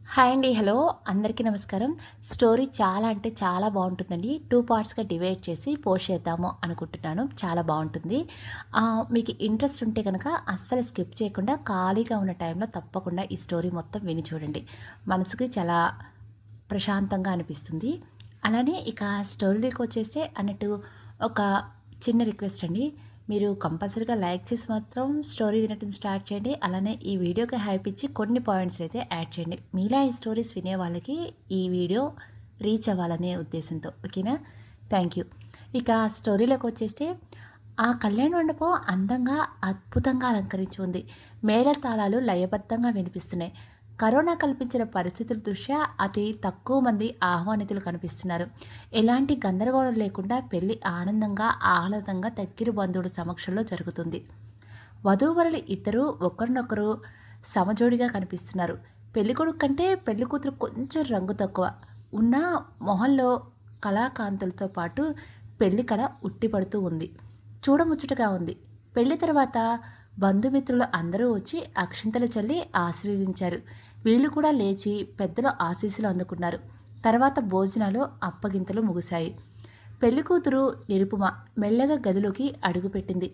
Hi అండి. Hello! అందరికీ నమస్కారం. స్టోరీ చాలా అంటే చాలా బావుంటుందండి. 2 పార్ట్స్‌గా డివైడ్ చేసి పోస్ట్ చేద్దాము అనుకుంటున్నాను. చాలా బావుంటుంది. మీకు ఇంట్రెస్ట్ ఉంటే గనక అస్సలు స్కిప్ చేయకుండా ఖాళీగా ఉన్న టైంలో తప్పకుండా ఈ స్టోరీ మొత్తం విని చూడండి. మనసుకి చాలా ప్రశాంతంగా అనిపిస్తుంది. అలానే ఇక స్టోరీలోకొచ్చేస్తే అన్నట్టు ఒక చిన్న రిక్వెస్ట్ అండి. మీరు కంపల్సరీగా లైక్ చేసి మాత్రం స్టోరీ వినటం స్టార్ట్ చేయండి. అలానే ఈ వీడియోకి హైప్ ఇచ్చి కొన్ని పాయింట్స్ అయితే యాడ్ చేయండి. మీలా ఈ స్టోరీస్ వినే వాళ్ళకి ఈ వీడియో రీచ్ అవ్వాలనే ఉద్దేశంతో. ఓకేనా? Thank you. ఇక స్టోరీలోకి వచ్చేస్తే ఆ కళ్యాణ మండపం అందంగా అద్భుతంగా అలంకరించి ఉంది. మేళతాళాలు లయబద్ధంగా వినిపిస్తున్నాయి. కరోనా కల్పించిన పరిస్థితుల దృష్ట్యా అతి తక్కువ మంది ఆహ్వానితులు కనిపిస్తున్నారు. ఎలాంటి గందరగోళం లేకుండా పెళ్లి ఆనందంగా ఆహ్లాదంగా దగ్గర బంధువుల సమక్షంలో జరుగుతుంది. వధూవరులు ఇద్దరూ ఒకరినొకరు సమజోడిగా కనిపిస్తున్నారు. పెళ్ళికొడుకు కంటే పెళ్ళికూతురు కొంచెం రంగు తక్కువ ఉన్న మొహంలో కళాకాంతులతో పాటు పెళ్లి కళ ఉట్టిపడుతూ ఉంది. చూడముచ్చటగా ఉంది. పెళ్లి తర్వాత బంధుమిత్రులు అందరూ వచ్చి అక్షింతలు చల్లి ఆశీర్వదించారు. వీళ్ళు కూడా లేచి పెద్దల ఆశీస్సులు అందుకున్నారు. తర్వాత భోజనాలు అప్పగింతలు ముగిశాయి. పెళ్లికూతురు నిరుపుమ మెల్లగా గదిలోకి అడుగుపెట్టింది.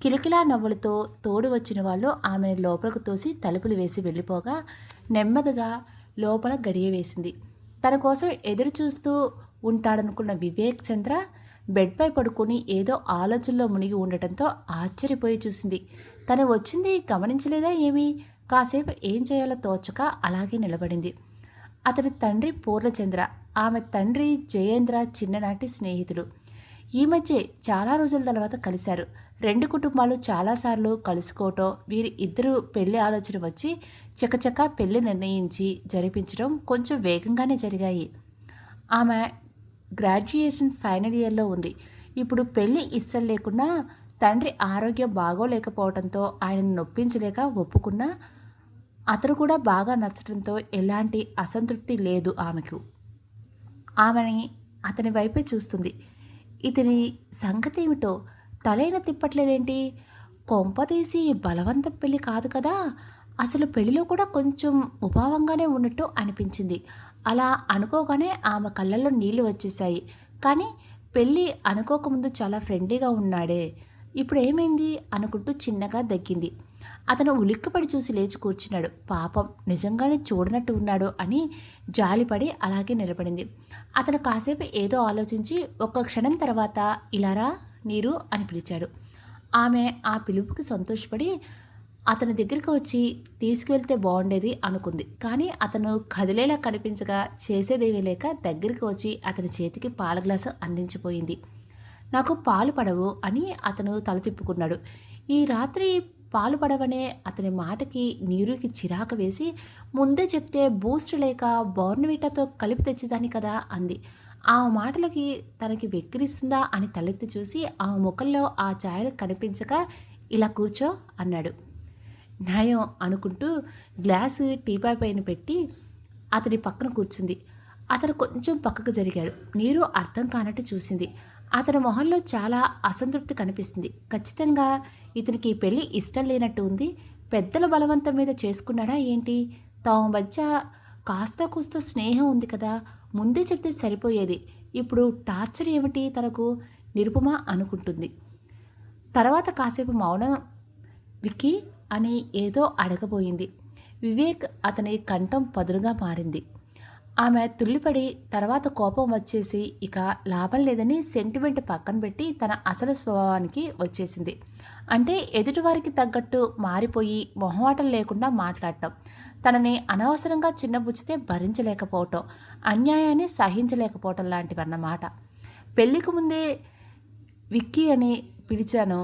కిలకిలా నవ్వులతో తోడు వచ్చిన వాళ్ళు ఆమెను లోపలకు తోసి తలుపులు వేసి వెళ్ళిపోగా నెమ్మదిగా లోపల గడియ వేసింది. తన కోసం ఎదురు చూస్తూ ఉంటాడనుకున్న వివేక్ చంద్ర బెడ్పై పడుకొని ఏదో ఆలోచనలో మునిగి ఉండటంతో ఆశ్చర్యపోయి చూసింది. తను వచ్చింది గమనించలేదా ఏమీ? కాసేపు ఏం చేయాలో తోచక అలాగే నిలబడింది. అతని తండ్రి పూర్ణచంద్ర, ఆమె తండ్రి జయేంద్ర చిన్ననాటి స్నేహితులు. ఈ మధ్య చాలా రోజుల తర్వాత కలిశారు. రెండు కుటుంబాలు చాలాసార్లు కలుసుకోవటం, వీరి ఇద్దరు పెళ్లి ఆలోచన వచ్చి చకచకా పెళ్లి నిర్ణయించి జరిపించడం కొంచెం వేగంగానే జరిగాయి. ఆమె గ్రాడ్యుయేషన్ ఫైనల్ ఇయర్లో ఉంది. ఇప్పుడు పెళ్లి ఇష్టం లేకున్నా తండ్రి ఆరోగ్యం బాగోలేకపోవడంతో ఆయనను నొప్పించలేక ఒప్పుకున్నా అతను కూడా బాగా నచ్చడంతో ఎలాంటి అసంతృప్తి లేదు ఆమెకు. ఆమెని అతని వైపే చూస్తుంది. ఇతని సంగతి ఏమిటో తలైన తిప్పట్లేదేంటి? కొంపదీసి బలవంత పెళ్లి కాదు కదా? అసలు పెళ్లిలో కూడా కొంచెం ఉభావంగానే ఉన్నట్టు అనిపించింది. అలా అనుకోగానే ఆమె కళ్ళల్లో నీళ్లు వచ్చేశాయి. కానీ పెళ్ళి అనుకోకముందు చాలా ఫ్రెండ్లీగా ఉన్నాడే, ఇప్పుడు ఏమైంది అనుకుంటూ చిన్నగా దగ్గింది. అతను ఉలిక్కిపడి చూసి లేచి కూర్చున్నాడు. పాపం నిజంగానే చూడనట్టు ఉన్నాడు అని జాలిపడి అలాగే నిలబడింది. అతను కాసేపు ఏదో ఆలోచించి ఒక్క క్షణం తర్వాత ఇలారా నీరు అని పిలిచాడు. ఆమె ఆ పిలుపుకి సంతోషపడి అతని దగ్గరికి వచ్చి తీసుకువెళ్తే బాగుండేది అనుకుంది. కానీ అతను కదిలేలా కనిపించగా చేసేదేమీ లేక దగ్గరికి వచ్చి అతని చేతికి పాల గ్లాసు అందించిపోయింది. నాకు పాలు పడవు అని అతను తల తిప్పుకున్నాడు. ఈ రాత్రి పాలు పడవనే అతని మాటకి నీరుకి చిరాకు వేసి ముందే చెప్తే బూస్ట్ లేక బోర్న్విటాతో కలిపి తెచ్చేదాన్ని కదా అంది. ఆ మాటలకి తనకి వెక్కిరిస్తుందా అని తలెత్తి చూసి ఆమె ముఖంలో ఆ ఛాయలు కనిపించక ఇలా కూర్చో అన్నాడు. న్యాయం అనుకుంటూ గ్లాసు టీపాయ్ పైన పెట్టి అతని పక్కన కూర్చుంది. అతను కొంచెం పక్కకు జరిగాడు. నీరు అర్థం కానట్టు చూసింది. అతని మొహంలో చాలా అసంతృప్తి కనిపిస్తుంది. ఖచ్చితంగా ఇతనికి ఈ పెళ్ళి ఇష్టం లేనట్టు ఉంది. పెద్దల బలవంతం మీద చేసుకున్నాడా ఏంటి? తాము మధ్య కాస్త కూస్తో స్నేహం ఉంది కదా, ముందే చెప్తే సరిపోయేది. ఇప్పుడు టార్చర్ ఏమిటి తనకు? నిరుపమ అనుకుంటుంది. తర్వాత కాసేపు మౌనం. విక్కీ అని ఏదో అడగబోయింది. వివేక్ అతని కంఠం పదునుగా మారింది. ఆమె తుల్లిపడి తర్వాత కోపం వచ్చేసి ఇక లాభం లేదని సెంటిమెంట్ పక్కన పెట్టి తన అసలు స్వభావానికి వచ్చేసింది. అంటే ఎదుటివారికి తగ్గట్టు మారిపోయి మొహమాటం లేకుండా మాట్లాడటం, తనని అనవసరంగా చిన్నబుచ్చితే భరించలేకపోవటం, అన్యాయాన్ని సహించలేకపోవటం లాంటివన్నమాట. పెళ్ళికి ముందే విక్కీ అని పిలిచాను.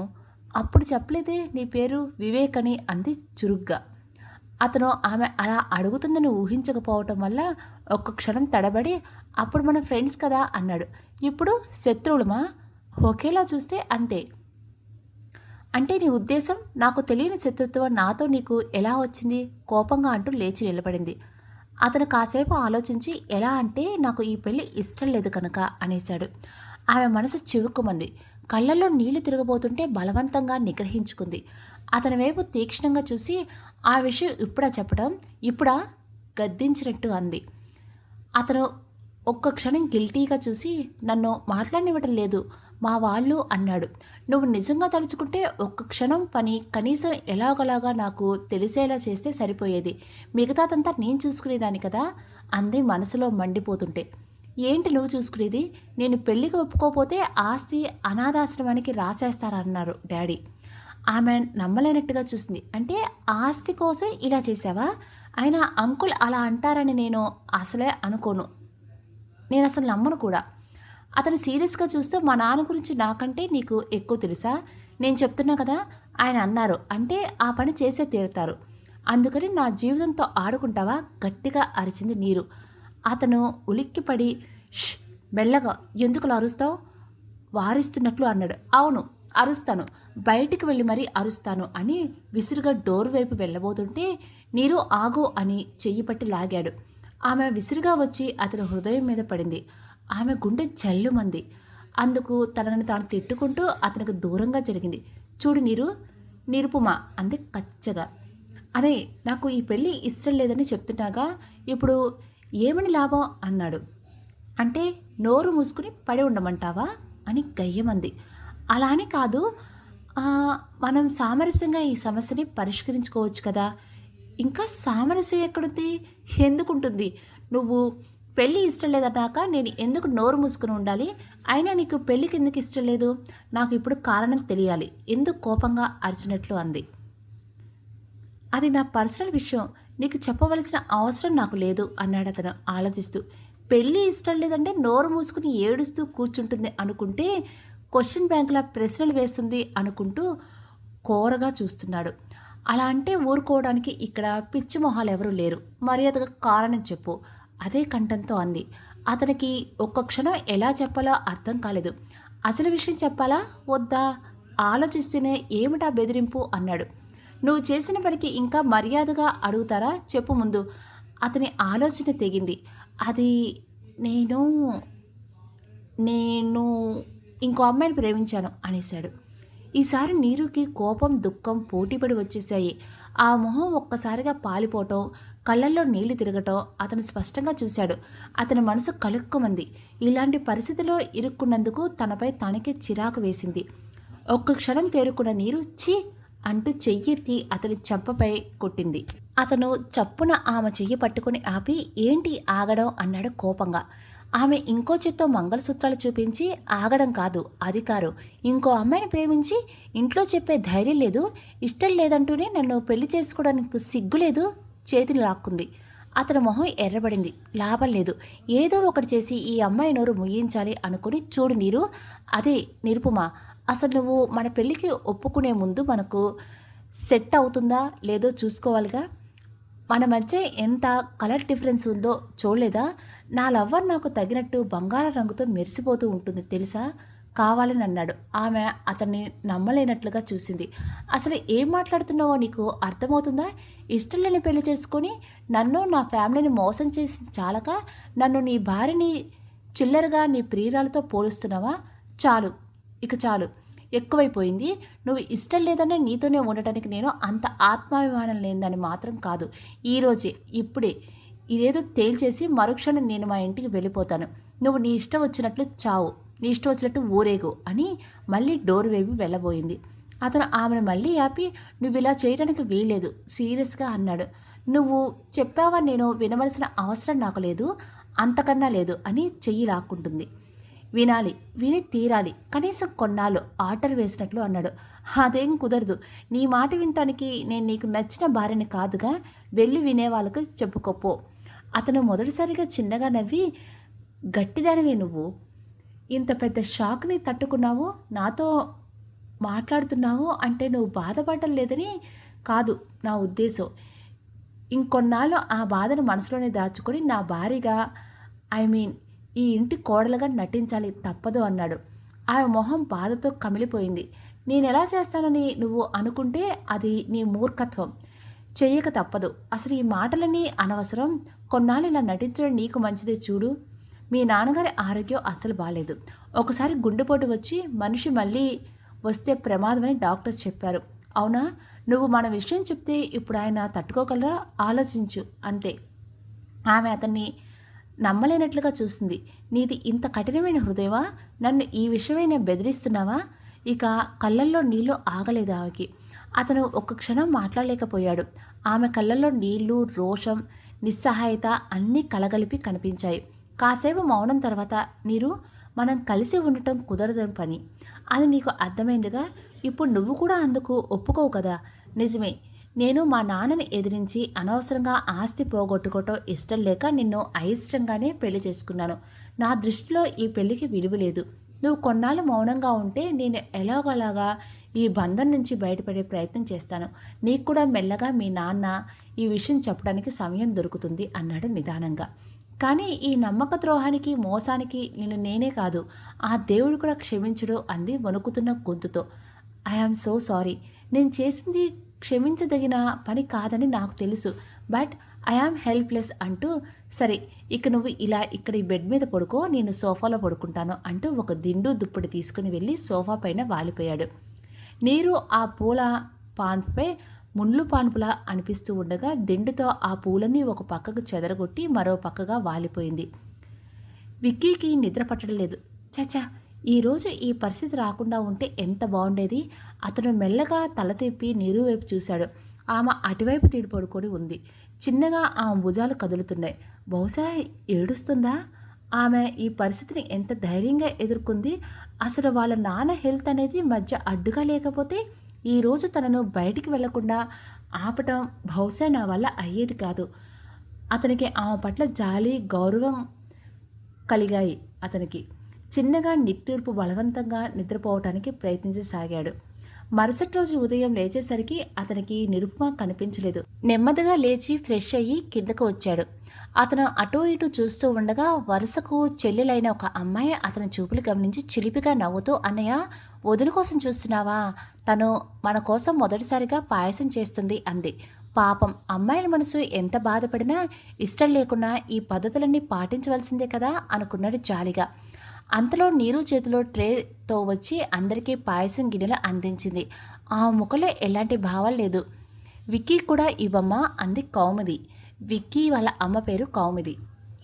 అప్పుడు చెప్పలేదే నీ పేరు వివేక్ అని అంది చురుగ్గా. అతను ఆమె అలా అడుగుతుందని ఊహించకపోవటం వల్ల ఒక్క క్షణం తడబడి అప్పుడు మన ఫ్రెండ్స్ కదా అన్నాడు. ఇప్పుడు శత్రువులమా? ఒకేలా చూస్తే అంతే. అంటే నీ ఉద్దేశం నాకు తెలియని శత్రుత్వం నాతో నీకు ఎలా వచ్చింది? కోపంగా అంటూ లేచి నిలబడింది. అతను కాసేపు ఆలోచించి ఎలా అంటే నాకు ఈ పెళ్ళి ఇష్టం లేదు కనుక అనేశాడు. ఆమె మనసు చివుక్కుమంది. కళ్ళల్లో నీళ్లు తిరగబోతుంటే బలవంతంగా నిగ్రహించుకుంది. అతని వైపు తీక్షణంగా చూసి ఆ విషయం ఇప్పుడా చెప్పడం? ఇప్పుడా గద్దించినట్టు అంది. అతను ఒక్క క్షణం గిల్టీగా చూసి, నన్ను మాట్లాడనివ్వటం లేదు మా వాళ్ళు అన్నాడు. నువ్వు నిజంగా తలుచుకుంటే ఒక్క క్షణం పని కనీసం ఎలాగోలాగా నాకు తెలిసేలా చేస్తే సరిపోయేది. మిగతాదంతా నేను చూసుకునేదాన్ని కదా అంది మనసులో మండిపోతుంటే. ఏంటి నువ్వు చూసుకునేది? నేను పెళ్లికి ఒప్పుకోపోతే ఆస్తి అనాథాశ్రమానికి రాసేస్తారన్నారు డాడీ. ఆమె నమ్మలేనట్టుగా చూసింది. అంటే ఆస్తి కోసం ఇలా చేసావా? అయినా అంకుల్ అలా అంటారని నేను అసలే అనుకోను. నేను అసలు నమ్మను కూడా. అతను సీరియస్గా చూస్తూ, మా నాన్న గురించి నాకంటే నీకు ఎక్కువ తెలుసా? నేను చెప్తున్నా కదా ఆయన అన్నారు అంటే ఆ పని చేసే తీరుతారు. అందుకని నా జీవితంతో ఆడుకుంటావా? గట్టిగా అరిచింది నీరు. అతను ఉలిక్కిపడి, ష్ మెల్లగా, ఎందుకు అరుస్తావు వారిస్తున్నట్లు అన్నాడు. అవును అరుస్తాను, బయటికి వెళ్ళి మరీ అరుస్తాను అని విసురుగా డోర్ వైపు వెళ్ళబోతుంటే నీరు ఆగు అని చెయ్యి పట్టి లాగాడు. ఆమె విసురుగా వచ్చి అతని హృదయం మీద పడింది. ఆమె గుండె జల్లుమంది. అందుకు తనని తాను తిట్టుకుంటూ అతనికి దూరంగా జరిగింది. చూడు నీరు, నిరుపుమా అంది కచ్చగా. అదే నాకు ఈ పెళ్ళి ఇష్టం లేదని చెప్తున్నాగా, ఇప్పుడు ఏమని లాభం అన్నాడు. అంటే నోరు మూసుకుని పడి ఉండమంటావా అని గయ్యమంది. అలా అని కాదు, మనం సామరస్యంగా ఈ సమస్యని పరిష్కరించుకోవచ్చు కదా. ఇంకా సామరస్యం ఎక్కడుంది? ఎందుకుంటుంది? నువ్వు పెళ్ళి ఇష్టం లేదన్నాక నేను ఎందుకు నోరు మూసుకుని ఉండాలి? అయినా నీకు పెళ్ళికి ఎందుకు ఇష్టం లేదు? నాకు ఇప్పుడు కారణం తెలియాలి ఎందుకు కోపంగా అరిచినట్లు అంది. అది నా పర్సనల్ విషయం, నీకు చెప్పవలసిన అవసరం నాకు లేదు అన్నాడు అతను ఆలోచిస్తూ. పెళ్ళి ఇష్టం లేదంటే నోరు మూసుకుని ఏడుస్తూ కూర్చుంటుంది అనుకుంటే క్వశ్చన్ బ్యాంకులా ప్రశ్నలు వేస్తుంది అనుకుంటూ కోరగా చూస్తున్నాడు. అలా అంటే ఊరుకోవడానికి ఇక్కడ పిచ్చి మొహాలు ఎవరూ లేరు, మర్యాదగా కారణం చెప్పు అదే కంఠంతో అంది. అతనికి ఒక్క క్షణం ఎలా చెప్పాలో అర్థం కాలేదు. అసలు విషయం చెప్పాలా వద్దా ఆలోచిస్తూనే ఏమిటా బెదిరింపు అన్నాడు. నువ్వు చేసిన పనికి ఇంకా మర్యాదగా అడుగుతారా చెప్పు ముందు. అతని ఆలోచన తెగింది. అది నేను నేను ఇంకో అమ్మాయిని ప్రేమించాను అనేశాడు. ఈసారి నీరుకి కోపం దుఃఖం పోటీపడి వచ్చేసాయి. ఆ మొహం ఒక్కసారిగా పాలిపోవటం, కళ్ళల్లో నీళ్లు తిరగటం అతను స్పష్టంగా చూశాడు. అతని మనసు కలుక్కుమంది. ఇలాంటి పరిస్థితిలో ఇరుక్కున్నందుకు తనపై తనకే చిరాకు వేసింది. ఒక్క క్షణం తేరుకున్న నీరు ఛీ అంటూ చెయ్యెత్తి అతని చెంపపై కొట్టింది. అతను చప్పున ఆమె చెయ్యి పట్టుకుని ఆపి, ఏంటి ఆగడం అన్నాడు కోపంగా. ఆమె ఇంకో చేత్తో మంగళసూత్రాలు చూపించి, ఆగడం కాదు అధికారం. ఇంకో అమ్మాయిని ప్రేమించి ఇంట్లో చెప్పే ధైర్యం లేదు, ఇష్టం లేదంటూనే నన్ను పెళ్లి చేసుకోవడానికి సిగ్గు లేదు. చేతిని లాక్కుంది. అతని మొహం ఎర్రబడింది. లాభం లేదు, ఏదో ఒకటి చేసి ఈ అమ్మాయి నోరు ముయ్యించాలి అనుకుని, చూడు నీరు, అదే నిరుపుమా, అసలు నువ్వు మన పెళ్ళికి ఒప్పుకునే ముందు మనకు సెట్ అవుతుందా లేదో చూసుకోవాలిగా. మన మధ్య ఎంత కలర్ డిఫరెన్స్ ఉందో చూడలేదా? నా లవ్వర్ నాకు తగినట్టు బంగారం రంగుతో మెరిసిపోతూ ఉంటుంది తెలుసా కావాలని అన్నాడు. ఆమె అతన్ని నమ్మలేనట్లుగా చూసింది. అసలు ఏం మాట్లాడుతున్నావో నీకు అర్థమవుతుందా? ఇష్టం లేని పెళ్లి చేసుకొని నన్ను నా ఫ్యామిలీని మోసం చేసి చాలక నన్ను నీ భార్యని చిల్లరగా నీ ప్రియురాలతో పోలుస్తున్నావా? చాలు, ఇక చాలు, ఎక్కువైపోయింది. నువ్వు ఇష్టం లేదన్నా నీతోనే ఉండటానికి నేను అంత ఆత్మాభిమానం లేదని మాత్రం కాదు. ఈరోజే ఇప్పుడే ఇదేదో తేల్చేసి మరుక్షణం నేను మా ఇంటికి వెళ్ళిపోతాను. నువ్వు నీ ఇష్టం వచ్చినట్లు చావు, నీ ఇష్టం వచ్చినట్టు ఊరేగు అని మళ్ళీ డోర్ వేవి వెళ్ళబోయింది. అతను ఆమెను మళ్ళీ ఆపి, నువ్వు ఇలా చేయడానికి వీల్లేదు సీరియస్గా అన్నాడు. నువ్వు చెప్పావా, నేను వినవలసిన అవసరం నాకు లేదు, అంతకన్నా లేదు అని చెయ్యి లాక్కుంటుంది. వినాలి, విని తీరాలి, కనీసం కొన్నాళ్ళు ఆటలు వేసినట్లు అన్నాడు. అదేం కుదరదు, నీ మాట వినటానికి నేను నీకు నచ్చిన భార్యని కాదుగా, వెళ్ళి వినేవాళ్ళకి చెప్పుకోపో. అతను మొదటిసారిగా చిన్నగా నవ్వి, గట్టిదానివే నువ్వు, ఇంత పెద్ద షాక్ని తట్టుకున్నావు, నాతో మాట్లాడుతున్నావు అంటే నువ్వు బాధపడటం లేదని కాదు నా ఉద్దేశం. ఇంకొన్నాళ్ళు ఆ బాధను మనసులోనే దాచుకొని నా భార్యగా ఈ ఇంటి కోడలుగా నటించాలి, తప్పదు అన్నాడు. ఆమె మొహం బాధతో కమిలిపోయింది. నేనెలా చేస్తానని నువ్వు అనుకుంటే అది నీ మూర్ఖత్వం, చెయ్యక తప్పదు. అసలు ఈ మాటలన్నీ అనవసరం, కొన్నాళ్ళు ఇలా నటించడం నీకు మంచిదే. చూడు, మీ నాన్నగారి ఆరోగ్యం అస్సలు బాగాలేదు, ఒకసారి గుండెపోటు వచ్చి మనిషి మళ్ళీ వస్తే ప్రమాదమని డాక్టర్స్ చెప్పారు. అవునా? నువ్వు మన విషయం చెప్తే ఇప్పుడు ఆయన తట్టుకోగలరా? ఆలోచించు అంతే. ఆమె అతన్ని నమ్మలేనట్లుగా చూస్తుంది. నీది ఇంత కఠినమైన హృదయమా? నన్ను ఈ విషయమైనా బెదిరిస్తున్నావా? ఇక కళ్ళల్లో నీళ్లు ఆగలేదు ఆమెకి. అతను ఒక్క క్షణం మాట్లాడలేకపోయాడు. ఆమె కళ్ళల్లో నీళ్లు, రోషం, నిస్సహాయత అన్నీ కలగలిపి కనిపించాయి. కాసేపు మౌనం తర్వాత, నీరు, మనం కలిసి ఉండటం కుదరదని పని. అది నీకు అర్థమైందిగా. ఇప్పుడు నువ్వు కూడా అందుకు ఒప్పుకోవు కదా? నిజమే. నేను మా నాన్నని ఎదిరించి అనవసరంగా ఆస్తి పోగొట్టుకోవటం ఇష్టం లేక నిన్ను అయిష్టంగానే పెళ్లి చేసుకున్నాను. నా దృష్టిలో ఈ పెళ్లికి విలువ లేదు. నువ్వు కొన్నాళ్ళు మౌనంగా ఉంటే నేను ఎలాగోలాగా ఈ బంధం నుంచి బయటపడే ప్రయత్నం చేస్తాను. నీకు కూడా మెల్లగా మీ నాన్న ఈ విషయం చెప్పడానికి సమయం దొరుకుతుంది అన్నాడు నిదానంగా. కానీ ఈ నమ్మక ద్రోహానికి, మోసానికి నిన్ను నేనే కాదు, ఆ దేవుడు కూడా క్షమించడు అంది వణుకుతున్న గొంతుతో. I am so sorry. నేను చేసింది క్షమించదగిన పని కాదని నాకు తెలుసు. బట్ ఐఆమ్ హెల్ప్లెస్ అంటూ, సరే ఇక నువ్వు ఇలా ఇక్కడ ఈ బెడ్ మీద పడుకో, నేను సోఫాలో పడుకుంటాను అంటూ ఒక దిండు దుప్పటి తీసుకుని వెళ్ళి సోఫా పైన వాలిపోయాడు. నీరు ఆ పూల పాన్పుపై ముళ్ళు పాన్పులా అనిపిస్తూ ఉండగా దిండుతో ఆ పూలన్నీ ఒక పక్కకు చెదరగొట్టి మరో పక్కగా వాలిపోయింది. విక్కీకి నిద్ర పట్టడం లేదు. చచా, ఈరోజు ఈ పరిస్థితి రాకుండా ఉంటే ఎంత బాగుండేది. అతను మెల్లగా తల తిప్పి నీరు వైపు చూశాడు. ఆమె అటువైపు తీడి పడుకొని ఉంది. చిన్నగా ఆమె భుజాలు కదులుతున్నాయి. బహుశా ఏడుస్తుందా? ఆమె ఈ పరిస్థితిని ఎంత ధైర్యంగా ఎదుర్కొంది. అసలు వాళ్ళ నాన్న హెల్త్ అనేది మధ్య అడ్డుగా లేకపోతే ఈరోజు తనను బయటికి వెళ్లకుండా ఆపటం బహుశా నా వల్ల అయ్యేది కాదు. అతనికి ఆమె పట్ల జాలి, గౌరవం కలిగాయి. అతనికి చిన్నగా నిట్టూర్పు బలవంతంగా నిద్రపోవటానికి ప్రయత్నించసాగాడు. మరుసటి రోజు ఉదయం లేచేసరికి అతనికి నిరుపమ కనిపించలేదు. నెమ్మదిగా లేచి ఫ్రెష్ అయ్యి కిందకు వచ్చాడు. అతను అటూ ఇటూ చూస్తూ ఉండగా వరుసకు చెల్లెలైన ఒక అమ్మాయి అతని చూపులు గమనించి చిలిపిగా నవ్వుతూ, అన్నయ్య, వదిన కోసం చూస్తున్నావా? తను మన కోసం మొదటిసారిగా పాయసం చేస్తుంది అంది. పాపం, అమ్మాయిల మనసు ఎంత బాధపడినా ఇష్టం లేకున్నా ఈ పద్ధతులన్నీ పాటించవలసిందే కదా అనుకున్నాడు జాలిగా. అంతలో నీరు చేతిలో ట్రేతో వచ్చి అందరికీ పాయసం గిన్నెలు అందించింది. ఆ ముఖంలో ఎలాంటి భావం లేదు. విక్కీ కూడా ఇవ్వమ్మా అంది కౌముది. విక్కీ వాళ్ళ అమ్మ పేరు కౌముది.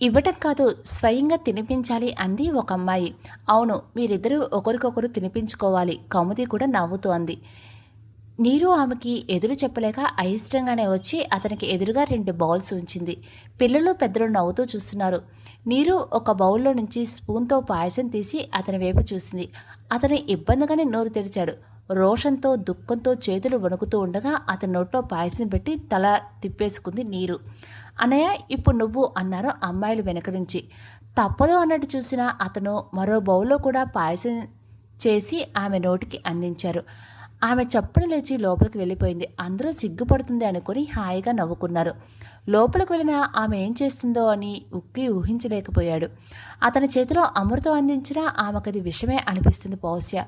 ఇవ్వటం కాదు, స్వయంగా తినిపించాలి అంది ఒక అమ్మాయి. అవును, మీరిద్దరూ ఒకరికొకరు తినిపించుకోవాలి, కౌముది కూడా నవ్వుతూ అంది. నీరు ఆమెకి ఎదురు చెప్పలేక అయిష్టంగానే వచ్చి అతనికి ఎదురుగా 2 బౌల్స్ ఉంచింది. పిల్లలు పెద్దలు నవ్వుతూ చూస్తున్నారు. నీరు ఒక బౌల్లో నుంచి స్పూన్తో పాయసం తీసి అతని వైపు చూసింది. అతను ఇబ్బందిగానే నోరు తెరిచాడు. రోషంతో, దుఃఖంతో చేతులు వణుకుతూ ఉండగా అతని నోట్లో పాయసం పెట్టి తల తిప్పేసుకుంది నీరు. అన్నయ్య, ఇప్పుడు నువ్వు అన్నారు అమ్మాయిలు వెనక నుంచి. తప్పదు అన్నట్టు చూసిన అతను మరో బౌల్లో కూడా పాయసం చేసి ఆమె నోటికి అందించారు. ఆమె చప్పున లేచి లోపలికి వెళ్ళిపోయింది. అందరూ సిగ్గుపడుతుంది అనుకుని హాయిగా నవ్వుకున్నారు. లోపలికి వెళ్ళిన ఆమె ఏం చేస్తుందో అని ఉక్కి ఊహించలేకపోయాడు. అతని చేతిలో అమృతం అందించినా ఆమెకది విషమే అనిపిస్తుంది బహుశా.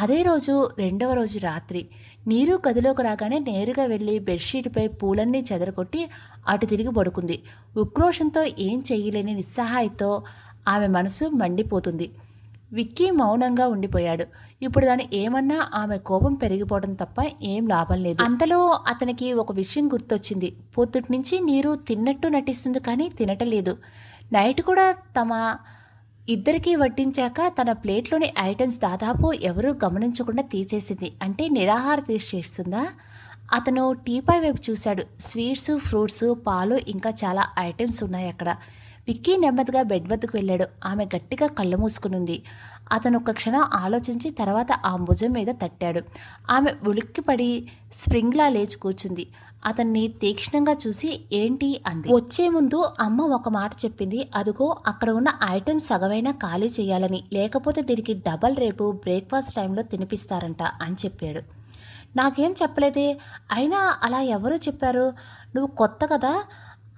అదే రోజు 2వ రోజు రాత్రి నీరు గదిలోకి రాగానే నేరుగా వెళ్ళి బెడ్షీట్పై పూలన్నీ చెదరగొట్టి అటు తిరిగి పడుకుంది. ఉక్రోషంతో ఏం చెయ్యలేని నిస్సహాయంతో ఆమె మనసు మండిపోతుంది. విక్కీ మౌనంగా ఉండిపోయాడు. ఇప్పుడు దాన్ని ఏమన్నా ఆమె కోపం పెరిగిపోవడం తప్ప ఏం లాభం లేదు. అంతలో అతనికి ఒక విషయం గుర్తొచ్చింది. పొద్దుటి నుంచి నీరు తిన్నట్టు నటిస్తుంది కానీ తినటలేదు. నైట్ కూడా తమ ఇద్దరికీ వడ్డించాక తన ప్లేట్లోని ఐటమ్స్ దాదాపు ఎవరూ గమనించకుండా తీసేసింది. అంటే నిరాహార దీక్ష చేస్తుందా? అతను టీపాయ్ వైపు చూశాడు. స్వీట్స్, ఫ్రూట్స్, పాలు, ఇంకా చాలా ఐటమ్స్ ఉన్నాయి అక్కడ. విక్కీ నెమ్మదిగా బెడ్ వద్దకు వెళ్ళాడు. ఆమె గట్టిగా కళ్ళు మూసుకునుంది. అతను ఒక క్షణం ఆలోచించి తర్వాత ఆ భుజం మీద తట్టాడు. ఆమె ఉలిక్కిపడి స్ప్రింగ్లా లేచి కూర్చుంది. అతన్ని తీక్షణంగా చూసి ఏంటి అంది. వచ్చే ముందు అమ్మ ఒక మాట చెప్పింది. అదుగో అక్కడ ఉన్న ఐటమ్స్ సగమైనా ఖాళీ చేయాలని, లేకపోతే దీనికి డబల్ రేపు బ్రేక్ఫాస్ట్ టైంలో తినిపిస్తారంట అని చెప్పాడు. నాకేం చెప్పలేదే. అయినా అలా ఎవరు చెప్పారు? నువ్వు కొత్త కదా,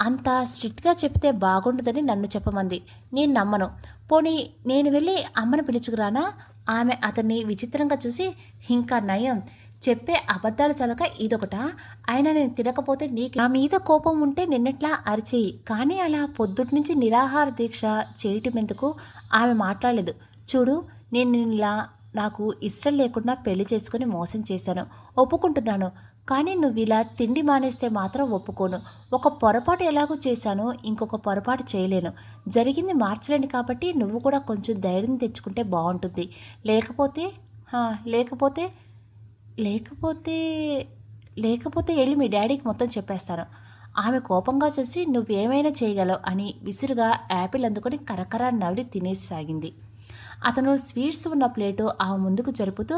అంత స్ట్రిక్ట్గా చెప్తే బాగుండదని నన్ను చెప్పమంది. నేను నమ్మను. పోనీ నేను వెళ్ళి అమ్మను పిలుచుకురానా? ఆమె అతన్ని విచిత్రంగా చూసి, ఇంకా నయం, చెప్పే అబద్ధాలు చలక ఇదొకటా? అయినా నేను తినకపోతే నీకు నా మీద కోపం ఉంటే నిన్నట్లా అరిచేయి, కానీ అలా పొద్దుటి నుంచి నిరాహార దీక్ష చేయటం ఎందుకు? ఆమె మాట్లాడలేదు. చూడు, నేను ఇలా నాకు ఇష్టం లేకుండా పెళ్లి చేసుకుని మోసం చేశాను, ఒప్పుకుంటున్నాను. కానీ నువ్విలా తిండి మానేస్తే మాత్రం ఒప్పుకోను. ఒక పొరపాటు ఎలాగో చేశానో ఇంకొక పొరపాటు చేయలేను. జరిగింది మార్చలేను కాబట్టి నువ్వు కూడా కొంచెం ధైర్యం తెచ్చుకుంటే బావుంటుంది. లేకపోతే హా! లేకపోతే లేకపోతే లేకపోతే ఎళ్లి మీ డ్యాడీకి మొత్తం చెప్పేస్తాను. ఆమె కోపంగా చూసి నువ్వేమైనా చేయగలవు అని విసురుగా యాపిల్ అందుకొని కరకర నవిలి తినేసాగింది. అతను స్వీట్స్ ఉన్న ప్లేటు ఆమె ముందుకు జరుపుతూ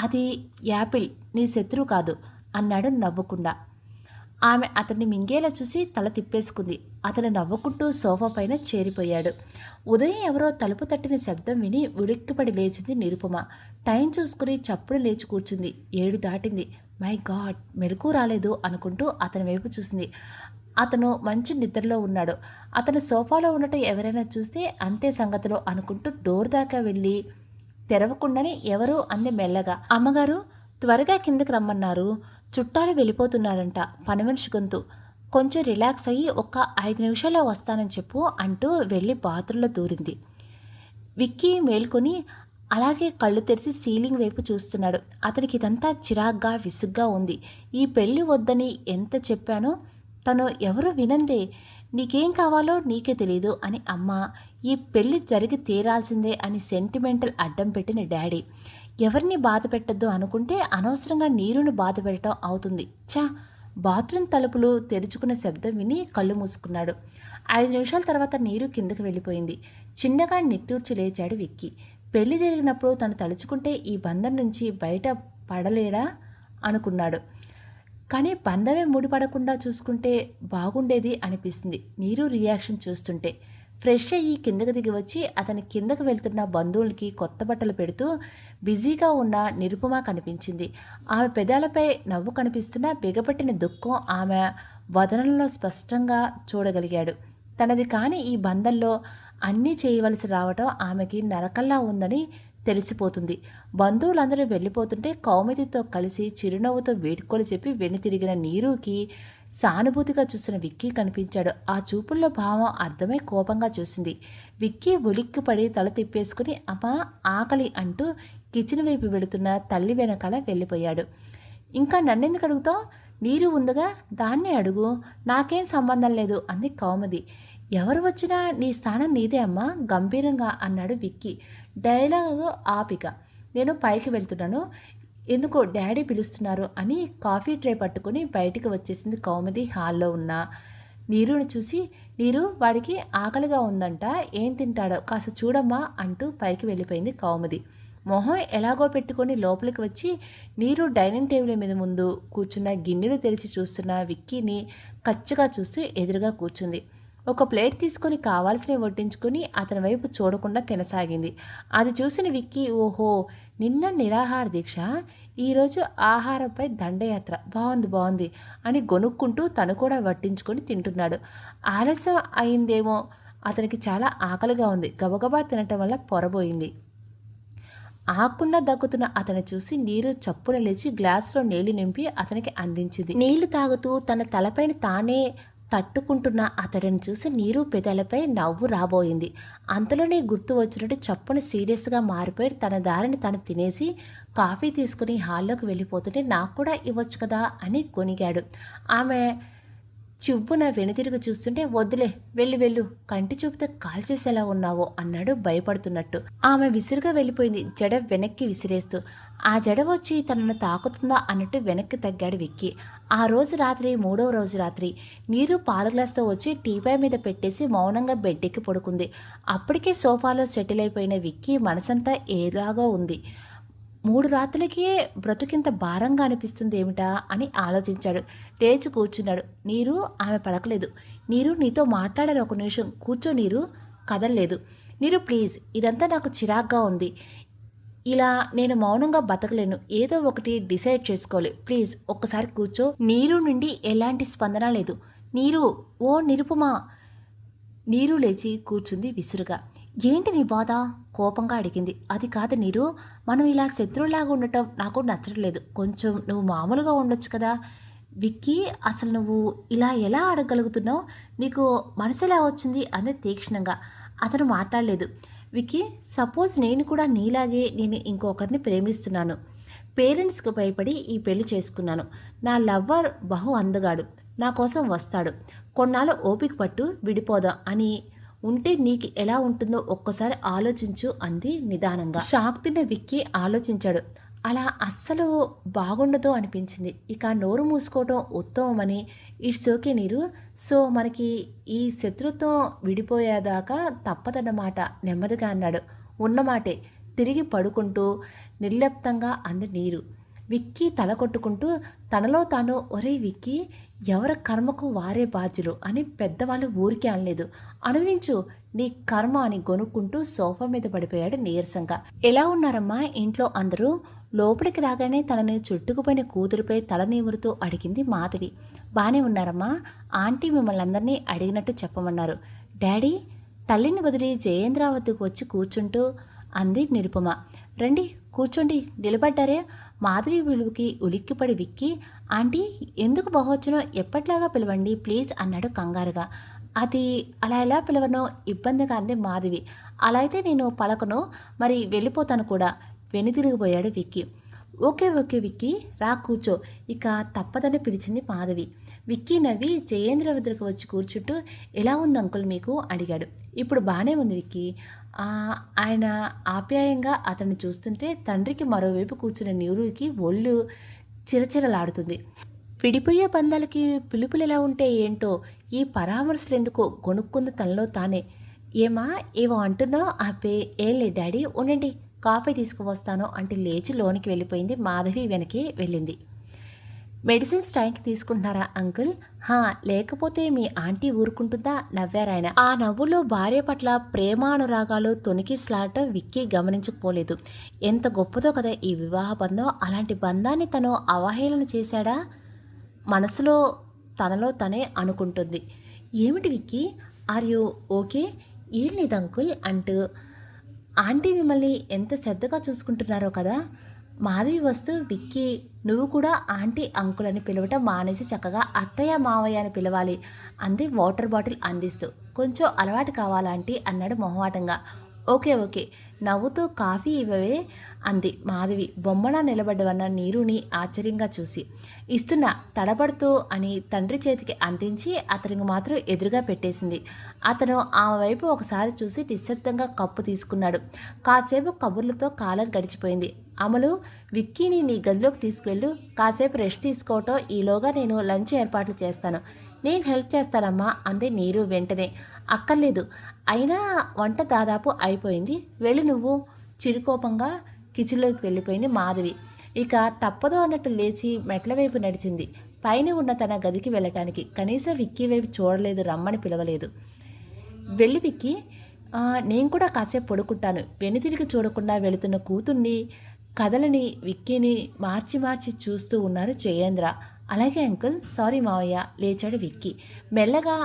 అది యాపిల్ నీ శత్రువు కాదు అన్నాడు నవ్వకుండా. ఆమె అతన్ని మింగేలా చూసి తల తిప్పేసుకుంది. అతను నవ్వుకుంటూ సోఫా పైన చేరిపోయాడు. ఉదయం ఎవరో తలుపు తట్టిన శబ్దం విని ఉలిక్కిపడి లేచింది నిరుపమ. టైం చూసుకుని చప్పుడు లేచి కూర్చుంది. 7 దాటింది. మై గాడ్, మెలకు రాలేదు అనుకుంటూ అతని వైపు చూసింది. అతను మంచి నిద్రలో ఉన్నాడు. అతను సోఫాలో ఉండటం ఎవరైనా చూస్తే అంతే సంగతులు అనుకుంటూ డోర్ దాకా వెళ్ళి తెరవకుండానే ఎవరో అంది మెల్లగా. అమ్మగారు త్వరగా కిందకి రమ్మన్నారు. చుట్టాలు వెళ్ళిపోతున్నారంట. పని మనిషి గొంతు. కొంచెం రిలాక్స్ అయ్యి ఒక 5 నిమిషాల్లో వస్తానని చెప్పు అంటూ వెళ్ళి బాత్రూంలో దూరింది. విక్కీ మేల్కొని అలాగే కళ్ళు తెరిచి సీలింగ్ వైపు చూస్తున్నాడు. అతనికి ఇదంతా చిరాగ్గా విసుగ్గా ఉంది. ఈ పెళ్ళి వద్దని ఎంత చెప్పానో తను ఎవరు వినందే. నీకేం కావాలో నీకే తెలీదు అని అమ్మ, ఈ పెళ్ళి జరిగి తీరాల్సిందే అని సెంటిమెంటల్ అడ్డం పెట్టిన డాడీ. ఎవరిని బాధ పెట్టద్దు అనుకుంటే అనవసరంగా నీరుని బాధ పెట్టడం అవుతుంది. ఛా! బాత్రూమ్ తలుపులు తెరుచుకున్న శబ్దం విని కళ్ళు మూసుకున్నాడు. 5 నిమిషాల తర్వాత నీరు కిందకి వెళ్ళిపోయింది. చిన్నగా నిట్టూర్చి లేచాడు విక్కీ. పెళ్లి జరిగినప్పుడు తను తలుచుకుంటే ఈ బంధం నుంచి బయట పడలేడా అనుకున్నాడు. కానీ బంధమే ముడిపడకుండా చూసుకుంటే బాగుండేది అనిపిస్తుంది నీరు రియాక్షన్ చూస్తుంటే. ఫ్రెష్ అయ్యి కిందకు దిగి వచ్చి అతని కిందకు వెళ్తున్న బంధువులకి కొత్త బట్టలు పెడుతూ బిజీగా ఉన్న నిరుపమ కనిపించింది. ఆమె పెదాలపై నవ్వు కనిపిస్తున్న బిగపట్టిన దుఃఖం ఆమె వదనంలో స్పష్టంగా చూడగలిగాడు. తనది కాని ఈ బంధంలో అన్నీ చేయవలసి రావటం ఆమెకి నరకల్లా ఉందని తెలిసిపోతుంది. బంధువులందరూ వెళ్ళిపోతుంటే కౌముదితో కలిసి చిరునవ్వుతో వేడుకోలు చెప్పి వెనుతిరిగిన నీరుకి సానుభూతిగా చూసిన విక్కీ కనిపించాడు. ఆ చూపుల్లో భావం అర్థమై కోపంగా చూసింది. విక్కీ ఉలిక్కిపడి తల తిప్పేసుకుని అమ్మా ఆకలి అంటూ కిచెన్ వైపు వెళుతున్న తల్లి వెనకాల వెళ్ళిపోయాడు. ఇంకా నన్నెందుకు అడుగుతావు? నీరు ఉందిగా, దాన్నే అడుగు. నాకేం సంబంధం లేదు అంది కౌముది. ఎవరు వచ్చినా నీ స్థానం నీదే అమ్మా గంభీరంగా అన్నాడు విక్కీ. డైలాగు ఆపిక. నేను పైకి వెళ్తున్నాను, ఎందుకో డాడీ పిలుస్తున్నారు అని కాఫీ ట్రే పట్టుకుని బయటికి వచ్చేసింది కౌముది. హాల్లో ఉన్న నీరుని చూసి, నీరు వాడికి ఆకలిగా ఉందంట, ఏం తింటాడో కాస్త చూడమ్మా అంటూ పైకి వెళ్ళిపోయింది కౌముది. మొహం ఎలాగో పెట్టుకొని లోపలికి వచ్చి నీరు డైనింగ్ టేబుల్ మీద ముందు కూర్చున్న గిన్నెలు తెరిచి చూస్తున్న విక్కీని కచ్చిగా చూస్తూ ఎదురుగా కూర్చుంది. ఒక ప్లేట్ తీసుకొని కావాల్సినవి వడ్డించుకొని అతని వైపు చూడకుండా తినసాగింది. అది చూసిన విక్కీ ఓహో నిన్న నిరాహార దీక్ష, ఈరోజు ఆహారంపై దండయాత్ర, బాగుంది అని గొనుక్కుంటూ తను కూడా వడ్డించుకొని తింటున్నాడు. ఆలస్యం అయిందేమో, అతనికి చాలా ఆకలిగా ఉంది. గబగబా తినటం వల్ల పొరబోయింది. ఆకుండా దగ్గుతున్న అతను చూసి నీరు చప్పున లేచి గ్లాసులో నీళ్లు నింపి అతనికి అందించింది. నీళ్లు తాగుతూ తన తలపైన తానే తట్టుకుంటున్న అతడిని చూసి నీరు పెదాలపై నవ్వు రాబోయింది. అంతలోనే గుర్తు వచ్చినట్టు చప్పున సీరియస్గా మారిపోయి తన దారిని తను తినేసి కాఫీ తీసుకుని హాల్లోకి వెళ్ళిపోతుంటే నాకు కూడా ఇవ్వచ్చు కదా అని కొనిగాడు. ఆమె చివ్వున వెనుతిరిగి చూస్తుంటే వద్దులే వెళ్ళు కంటి చూపుతో కాల్చేసేలా ఉన్నావో అన్నాడు భయపడుతున్నట్టు. ఆమె విసురుగా వెళ్ళిపోయింది జడ వెనక్కి విసిరేస్తూ. ఆ జడ వచ్చి తనను తాకుతుందా అన్నట్టు వెనక్కి తగ్గాడు విక్కీ. ఆ రోజు రాత్రి 3వ రోజు రాత్రి నీరు పాల గ్లాస్తో వచ్చి టీపై మీద పెట్టేసి మౌనంగా బెడ్డెక్కి పడుకుంది. అప్పటికే సోఫాలో సెటిల్ అయిపోయిన విక్కీ మనసంతా ఏలాగో ఉంది. 3 రాత్రులకే బ్రతుకింత భారంగా అనిపిస్తుంది ఏమిటా అని ఆలోచించాడు. లేచి కూర్చున్నాడు. నీరు ఆమె పలకలేదు. నీరు నీతో మాట్లాడాలి, ఒక నిమిషం కూర్చో నీరు. కదలలేదు. నీరు ప్లీజ్, ఇదంతా నాకు చిరాగ్గా ఉంది. ఇలా నేను మౌనంగా బతకలేను. ఏదో ఒకటి డిసైడ్ చేసుకోవాలి. ప్లీజ్ ఒక్కసారి కూర్చో. నీరు నుండి ఎలాంటి స్పందన లేదు. నీరు, ఓ నిరుపమా. నీరు లేచి కూర్చుంది విసురుగా. ఏంటి నీ బాధ? కోపంగా అడిగింది. అది కాదు నీరు, మనం ఇలా శత్రువులాగా ఉండటం నాకు నచ్చట్లేదు. కొంచెం నువ్వు మామూలుగా ఉండొచ్చు కదా. విక్కీ, అసలు నువ్వు ఇలా ఎలా అడగగలుగుతున్నావు? నీకు మనసు ఎలా వచ్చింది అంది తీక్షణంగా. అతను మాట్లాడలేదు. విక్కీ, సపోజ్ నేను కూడా నీలాగే నేను ఇంకొకరిని ప్రేమిస్తున్నాను. పేరెంట్స్కి భయపడి ఈ పెళ్లి చేసుకున్నాను. నా లవ్వర్ బహు అందగాడు, నా కోసం వస్తాడు, కొన్నాళ్ళు ఓపిక పట్టు, విడిపోదాం అని ఉంటే నీకు ఎలా ఉంటుందో ఒక్కసారి ఆలోచించు అంది నిదానంగా. షాక్ తిన్న విక్కీ ఆలోచించాడు. అలా అస్సలు బాగుండదు అనిపించింది. ఇక నోరు మూసుకోవటం ఉత్తమమని, ఇట్స్ ఓకే నీరు, సో మనకి ఈ శత్రుత్వం విడిపోయేదాకా తప్పదన్నమాట నెమ్మదిగా అన్నాడు. ఉన్నమాటే తిరిగి పడుకుంటూ నిర్లిప్తంగా అంది నీరు. విక్కీ తల కొట్టుకుంటూ తనలో తాను, ఒరే విక్కీ, ఎవరి కర్మకు వారే బాధ్యులు అని పెద్దవాళ్ళు ఊరికే అనలేదు, అనుభవించు నీ కర్మ అని గొనుక్కుంటూ సోఫా మీద పడిపోయాడు నీరసంగా. ఎలా ఉన్నారమ్మా ఇంట్లో అందరూ? లోపలికి రాగానే తనని చుట్టుకుపోయిన కూతురుపై తల నిమురుతూ అడిగింది మాధవి. బాగానే ఉన్నారమ్మా, ఆంటీ మిమ్మల్ని అందరినీ అడిగినట్టు చెప్పమన్నారు. డాడీ తల్లిని వదిలి జయేంద్ర వద్దకు వచ్చి కూర్చుంటూ అంది నిరుపమ. రండి కూర్చోండి, నిలబడ్డారే? మాధవి విలువకి ఉలిక్కిపడి విక్కీ, ఆంటీ ఎందుకు బహువచనం ఎప్పట్లాగా పిలవండి ప్లీజ్ అన్నాడు కంగారుగా. అది అలా ఎలా పిలవనో ఇబ్బందిగా అంది మాధవి. అలా అయితే నేను పలకను, మరి వెళ్ళిపోతాను కూడా. వెనుతిరిగిపోయాడు విక్కీ. ఓకే ఓకే విక్కీ రా కూర్చో, ఇక తప్పదని పిలిచింది మాధవి. విక్కీ నవ్వి జయేంద్ర వద్దకు వచ్చి కూర్చుంటూ, ఎలా ఉంది అంకుల్ మీకు అడిగాడు. ఇప్పుడు బాగానే ఉంది విక్కీ. ఆయన ఆప్యాయంగా అతన్ని చూస్తుంటే తండ్రికి మరోవైపు కూర్చున్న నీరుకి ఒళ్ళు చిరచిరలాడుతుంది. విడిపోయే బంధాలకి పిలుపులు ఎలా ఉంటే ఏంటో, ఈ పరామర్శలు ఎందుకో గొనుక్కుంది తనలో తానే. ఏమా ఏవో అంటున్నావు? ఆపే ఏం లేదు డాడీ, ఉండండి కాఫీ తీసుకువస్తాను అంటే లేచి లోనికి వెళ్ళిపోయింది. మాధవి వెనకే వెళ్ళింది. మెడిసిన్స్ టైంకి తీసుకుంటున్నారా అంకుల్? లేకపోతే మీ ఆంటీ ఊరుకుంటుందా? నవ్వారాయన. ఆ నవ్వులో భార్య పట్ల ప్రేమానురాగాలు తొణికిస్లాట విక్కీ గమనించకపోలేదు. ఎంత గొప్పదో కదా ఈ వివాహ బంధం. అలాంటి బంధాన్ని తను అవహేళన చేశాడా? మనసులో తనలో తనే అనుకుంటుంది. ఏమిటి విక్కీ, ఆర్ యూ ఓకే? ఏం లేదు అంకుల్ అంటూ ఆంటీ మిమ్మల్ని ఎంత శ్రద్ధగా చూసుకుంటున్నారో కదా. మాధవి వస్తూ, విక్కీ నువ్వు కూడా ఆంటీ అంకుల్ అని పిలవటం మానేసి చక్కగా అత్తయ్య మావయ్య అని పిలవాలి అంది వాటర్ బాటిల్ అందిస్తూ. కొంచెం అలవాటు కావాలాంటీ అన్నాడు మొహమాటంగా. ఓకే ఓకే నవ్వుతూ కాఫీ ఇవ్వవే అంది మాధవి బొమ్మలా నిలబడ్డవన్న నీరుని ఆశ్చర్యంగా చూసి. ఇస్తున్నా తడబడుతూ అని తండ్రి చేతికి అందించి అతనికి మాత్రం ఎదురుగా పెట్టేసింది. అతను ఆమె వైపు ఒకసారి చూసి నిశ్శబ్దంగా కప్పు తీసుకున్నాడు. కాసేపు కబుర్లతో కాలం గడిచిపోయింది. అమలు, విక్కీని నీ గదిలోకి తీసుకువెళ్ళు, కాసేపు రెస్ట్ తీసుకోవటం, ఈలోగా నేను లంచ్ ఏర్పాట్లు చేస్తాను. నేను హెల్ప్ చేస్తానమ్మా అంది నీరు వెంటనే. అక్కర్లేదు, అయినా వంట దాదాపు అయిపోయింది, వెళ్ళి నువ్వు చిరుకోపంగా కిచెన్లోకి వెళ్ళిపోయింది మాధవి. ఇక తప్పదు అన్నట్టు లేచి మెట్ల వైపు నడిచింది. పైన ఉన్న తన గదికి వెళ్ళటానికి. కనీసం విక్కీ వైపు చూడలేదు, రమ్మని పిలవలేదు. వెళ్ళి విక్కీ, నేను కూడా కాసేపు పడుకుంటాను. వెనుతిరిగి చూడకుండా వెళుతున్న కూతుర్ని కథలని విక్కీని మార్చి మార్చి చూస్తూ ఉన్నారు జయేంద్ర. అలాగే అంకుల్, సారీ మావయ్య లేచాడు విక్కీ. మెల్లగా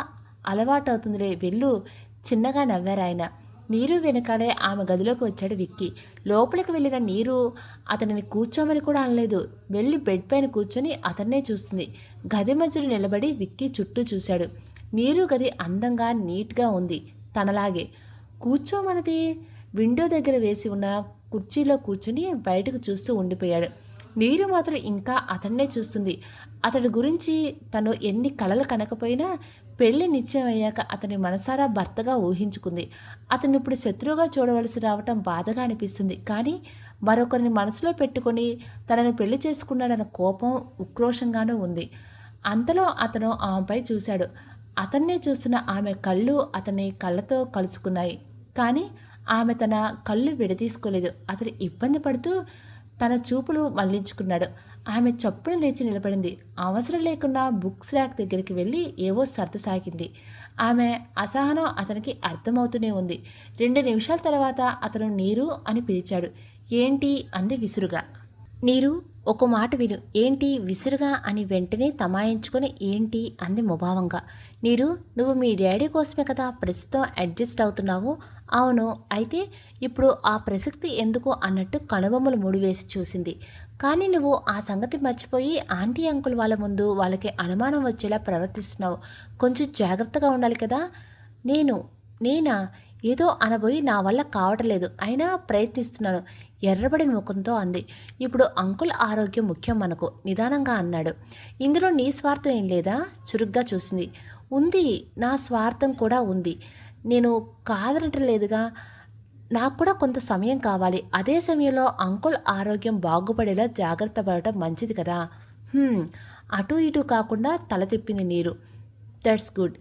అలవాటవుతుందిలే వెళ్ళు చిన్నగా నవ్వారాయన. నీరు వెనకాలే ఆమె గదిలోకి వచ్చాడు విక్కీ. లోపలికి వెళ్ళిన నీరు అతనిని కూర్చోమని కూడా అనలేదు. వెళ్ళి బెడ్ పైన కూర్చొని అతన్నే చూస్తుంది. గది మధ్యలో నిలబడి విక్కీ చుట్టూ చూశాడు. నీరు గది అందంగా నీట్గా ఉంది, తనలాగే. కూర్చోమన్నది విండో దగ్గర వేసి ఉన్న కుర్చీలో కూర్చుని బయటకు చూస్తూ ఉండిపోయాడు. నీరు మాత్రం ఇంకా అతన్నే చూస్తుంది. అతడి గురించి తను ఎన్ని కలలు కనకపోయినా పెళ్లి నిశ్చయమయ్యాక అతని మనసారా భర్తగా ఊహించుకుంది. అతను ఇప్పుడు శత్రువుగా చూడవలసి రావటం బాధగా అనిపిస్తుంది. కానీ మరొకరిని మనసులో పెట్టుకొని తనను పెళ్లి చేసుకున్నాడన్న కోపం ఉక్రోషంగానూ ఉంది. అంతలో అతను ఆమెపై చూశాడు. అతన్నే చూస్తున్న ఆమె కళ్ళు అతని కళ్ళతో కలుసుకున్నాయి. కానీ ఆమె తన కళ్ళు విడదీసుకోలేదు. అతను ఇబ్బంది పడుతూ తన చూపులు మళ్లించుకున్నాడు. ఆమె చప్పున లేచి నిలబడింది. అవసరం లేకుండా బుక్స్ ర్యాక్ దగ్గరికి వెళ్ళి ఏవో సర్దసాగింది. ఆమె అసహనం అతనికి అర్థమవుతూనే ఉంది. 2 నిమిషాల తర్వాత అతను నీరు అని పిలిచాడు. ఏంటి అంది విసురుగా. నీరు, ఒక మాట విను. ఏంటి విసురుగా అని వెంటనే తమాయించుకొని ఏంటి అంది ముభావంగా. నీరు, నువ్వు మీ డాడీ కోసమే కదా ప్రస్తుతం అడ్జస్ట్ అవుతున్నావు. అవును, అయితే ఇప్పుడు ఆ ప్రసక్తి ఎందుకు అన్నట్టు కనుబొమ్మలు ముడివేసి చూసింది. కానీ నువ్వు ఆ సంగతి మర్చిపోయి ఆంటీ అంకుల్ వాళ్ళ ముందు వాళ్ళకి అనుమానం వచ్చేలా ప్రవర్తిస్తున్నావు. కొంచెం జాగ్రత్తగా ఉండాలి కదా. నేనా ఏదో అనబోయి నా వల్ల కావటం లేదు, అయినా ప్రయత్నిస్తున్నాను. ఎర్రబడిన ముఖంతో అంది. ఇప్పుడు అంకుల్ ఆరోగ్యం ముఖ్యం మనకు నిదానంగా అన్నాడు. ఇందులో నీ స్వార్థం ఏం లేదా? చురుగ్గా చూసింది. ఉంది, నా స్వార్థం కూడా ఉంది. నేను కాదనటం లేదుగా. నాకు కూడా కొంత సమయం కావాలి. అదే సమయంలో అంకుల్ ఆరోగ్యం బాగుపడేలా జాగ్రత్త పడటం మంచిది కదా. అటు ఇటు కాకుండా తల తిప్పింది నీరు. That's good.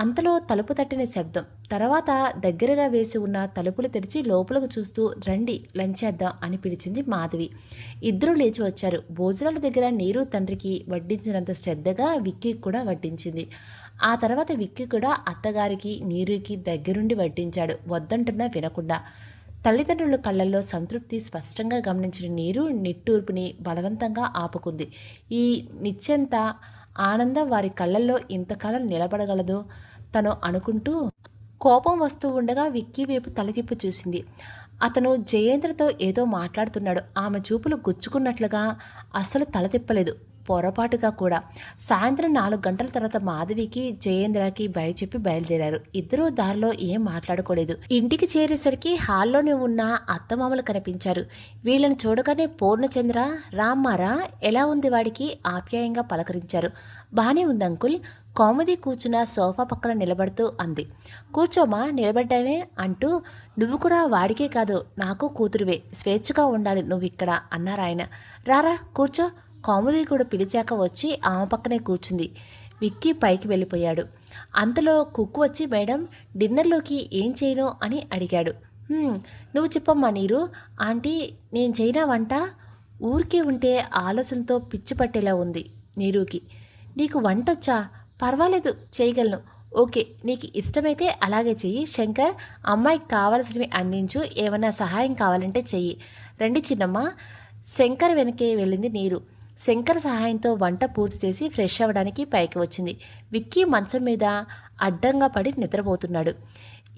అంతలో తలుపు తట్టిన శబ్దం. తర్వాత దగ్గరగా వేసి ఉన్న తలుపులు తెరిచి లోపలకు చూస్తూ రండి లంచ్ చేద్దాం అని పిలిచింది మాధవి. ఇద్దరూ లేచి వచ్చారు. భోజనాల దగ్గర నీరు తండ్రికి వడ్డించినంత శ్రద్ధగా విక్కీకి కూడా వడ్డించింది. ఆ తర్వాత విక్కీ కూడా అత్తగారికి నీరుకి దగ్గరుండి వడ్డించాడు, వద్దంటున్నా వినకుండా. తల్లిదండ్రుల కళ్ళల్లో సంతృప్తి స్పష్టంగా గమనించిన నీరు నిట్టూర్పుని బలవంతంగా ఆపుకుంది. ఈ నిత్యంత ఆనందం వారి కళ్ళల్లో ఇంతకాలం నిలబడగలదు తను అనుకుంటూ కోపం వస్తూ ఉండగా విక్కీ వైపు తలవిప్పు చూసింది. అతను జయేంద్రతో ఏదో మాట్లాడుతున్నాడు. ఆమె చూపులు గుచ్చుకున్నట్లుగా అస్సలు తల తిప్పలేదు, పొరపాటుగా కూడా. సాయంత్రం 4 గంటల తర్వాత మాధవికి జయేంద్రకి బయ చెప్పి బయలుదేరారు. ఇద్దరూ దారిలో ఏం మాట్లాడుకోలేదు. ఇంటికి చేరేసరికి హాల్లోనే ఉన్న అత్తమామలు కనిపించారు. వీళ్ళని చూడగానే పూర్ణచంద్ర రామ్మారా ఎలా ఉంది వాడికి ఆప్యాయంగా పలకరించారు. బానే ఉంది అంకుల్. కామెడీ కూర్చున్న సోఫా పక్కన నిలబడుతూ అంది. కూర్చోమా, నిలబడ్డావే అంటూ. నువ్వు కూడా వాడికే కాదు నాకు కూతురువే, స్వేచ్ఛగా ఉండాలి నువ్వు ఇక్కడ అన్నారాయన. రారా కూర్చో. కామెడీ కూడా పిలిచాక వచ్చి ఆమె పక్కనే కూర్చుంది. విక్కీ పైకి వెళ్ళిపోయాడు. అంతలో కుక్కు వచ్చి మేడం డిన్నర్లోకి ఏం చేయను అని అడిగాడు. నువ్వు చెప్పమ్మా నీరు. ఆంటీ నేను చేయనా వంట? ఊరికే ఉంటే ఆలోచనతో పిచ్చి పట్టేలా ఉంది నీరుకి. నీకు వంటొచ్చా? పర్వాలేదు చేయగలను. ఓకే, నీకు ఇష్టమైతే అలాగే చెయ్యి. శంకర్ అమ్మాయికి కావాల్సినవి అందించు. ఏమన్నా సహాయం కావాలంటే చెయ్యి. రండి చిన్నమ్మ. శంకర్ వెనకే వెళ్ళింది నీరు. శంకర్ సహాయంతో వంట పూర్తి చేసి ఫ్రెష్ అవ్వడానికి పైకి వచ్చింది. విక్కీ మంచం మీద అడ్డంగా పడి నిద్రపోతున్నాడు.